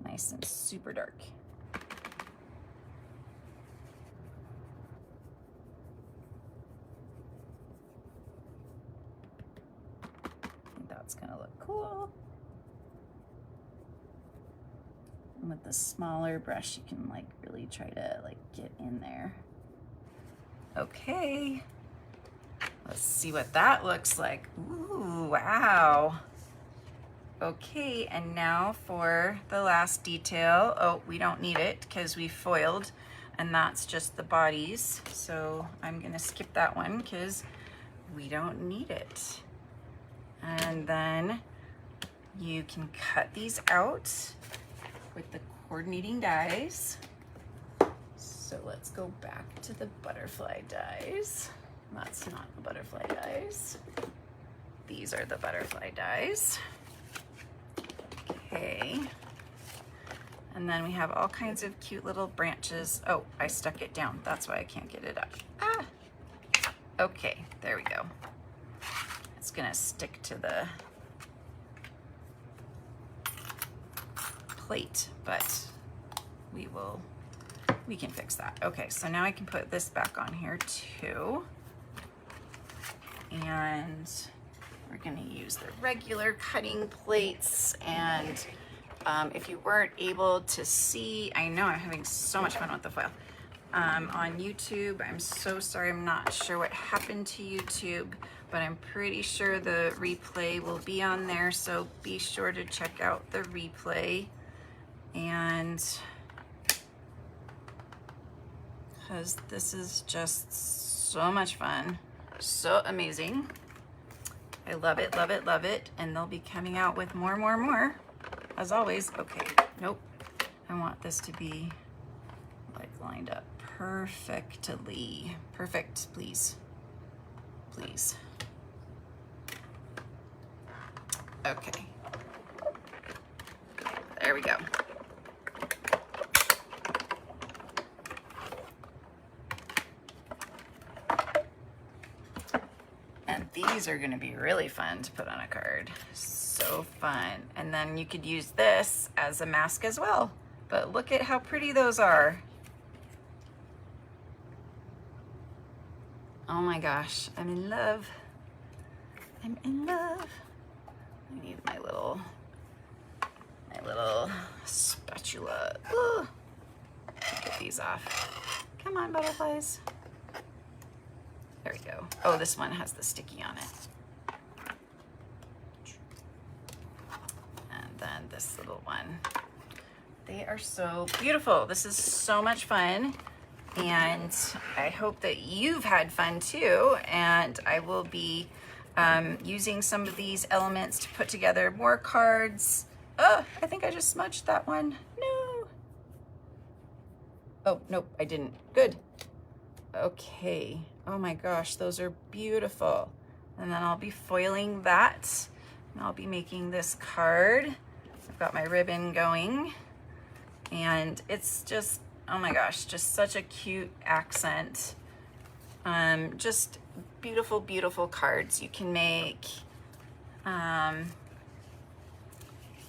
Nice and super dark. That's gonna look cool. And with the smaller brush, you can like really try to like get in there. Okay, let's see what that looks like. Ooh, wow. Okay, and now for the last detail. Oh, we don't need it because we foiled, and that's just the bodies. So I'm gonna skip that one because we don't need it. And then you can cut these out with the coordinating dies. So let's go back to the butterfly dies. That's not the butterfly dies. These are the butterfly dies. Okay. And then we have all kinds of cute little branches. Oh, I stuck it down. That's why I can't get it up. Ah! Okay, there we go. It's gonna stick to the plate, but we will we can fix that. Okay, so now I can put this back on here too. And we're gonna use the regular cutting plates. And if you weren't able to see, I know I'm having so much fun with the foil. On YouTube, I'm so sorry, I'm not sure what happened to YouTube, but I'm pretty sure the replay will be on there, so be sure to check out the replay. And because this is just so much fun, so amazing. I love it, love it, love it. And they'll be coming out with more, as always. Okay, nope. I want this to be like lined up perfectly. Perfect, please. Please. Okay. There we go. And these are gonna be really fun to put on a card. So fun. And then you could use this as a mask as well. But look at how pretty those are. Oh my gosh, I'm in love. I'm in love. I need my little spatula. Ooh. Get these off. Come on, butterflies. There we go. Oh, this one has the sticky on it. And then this little one. They are so beautiful. This is so much fun. And I hope that you've had fun too. And I will be using some of these elements to put together more cards. Oh, I think I just smudged that one. No. Oh, nope, I didn't. Good. Okay. Oh my gosh, those are beautiful. And then I'll be foiling that. And I'll be making this card. I've got my ribbon going. And it's just, oh my gosh, just such a cute accent. Just beautiful, beautiful cards you can make.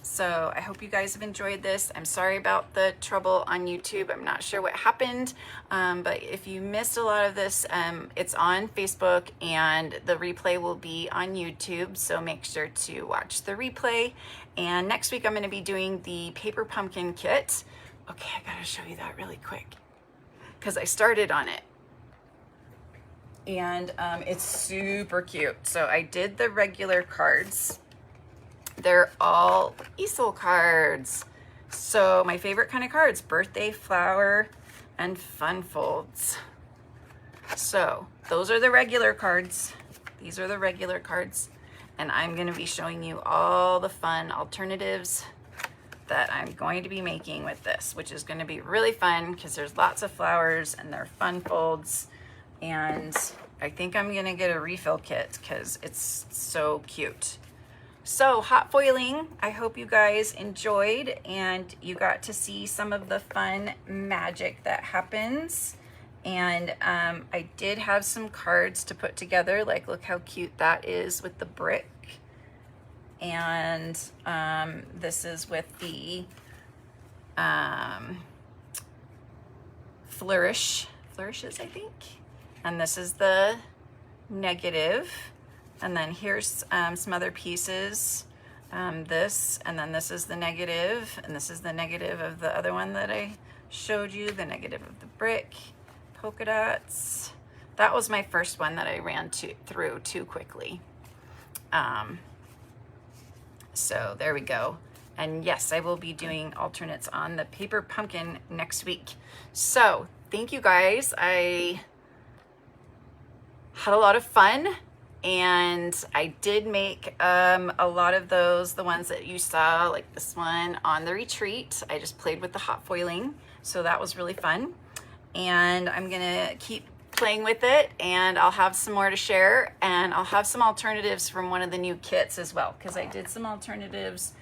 So I hope you guys have enjoyed this. I'm sorry about the trouble on YouTube. I'm not sure what happened, but if you missed a lot of this, it's on Facebook and the replay will be on YouTube. So make sure to watch the replay. And next week I'm going to be doing the paper pumpkin kit. Okay, I gotta show you that really quick because I started on it. And it's super cute. So I did the regular cards. They're all easel cards. So my favorite kind of cards, birthday, flower, and fun folds. So those are the regular cards. These are the regular cards. And I'm gonna be showing you all the fun alternatives that I'm going to be making with this, which is gonna be really fun because there's lots of flowers and they're fun folds. And I think I'm gonna get a refill kit because it's so cute. So hot foiling, I hope you guys enjoyed and you got to see some of the fun magic that happens. And I did have some cards to put together, like look how cute that is with the brick. And this is with the flourishes, I think. And this is the negative. And then here's some other pieces. This, and then this is the negative, and this is the negative of the other one that I showed you, the negative of the brick, polka dots. That was my first one that I ran through too quickly. So there we go. And yes, I will be doing alternates on the paper pumpkin next week. So thank you guys. I had a lot of fun. And I did make a lot of those, the ones that you saw, like this one on the retreat. I just played with the hot foiling, so that was really fun. And I'm gonna keep playing with it, and I'll have some more to share, and I'll have some alternatives from one of the new kits as well, because I did some alternatives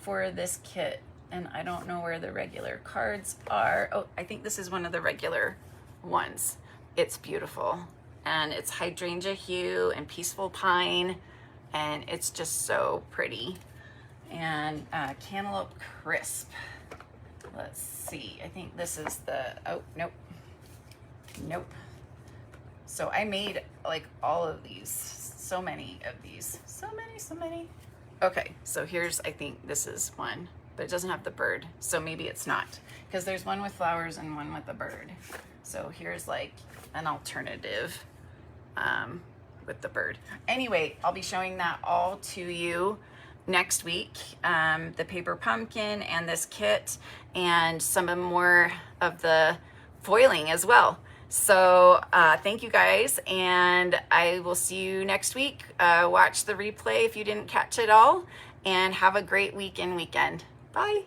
for this kit, and I don't know where the regular cards are. Oh, I think this is one of the regular ones. It's beautiful. And it's hydrangea hue and peaceful pine, and it's just so pretty. And cantaloupe crisp. let's see, I think this is the, oh, nope. Nope. So I made like all of these, so many of these, so many. Okay, so here's, I think this is one, but it doesn't have the bird, so maybe it's not, because there's one with flowers and one with a bird. So here's like an alternative with the bird. Anyway, I'll be showing that all to you next week, the paper pumpkin and this kit and some more of the foiling as well. So thank you guys, and I will see you next week. Watch the replay if you didn't catch it all, and have a great week and weekend. Bye.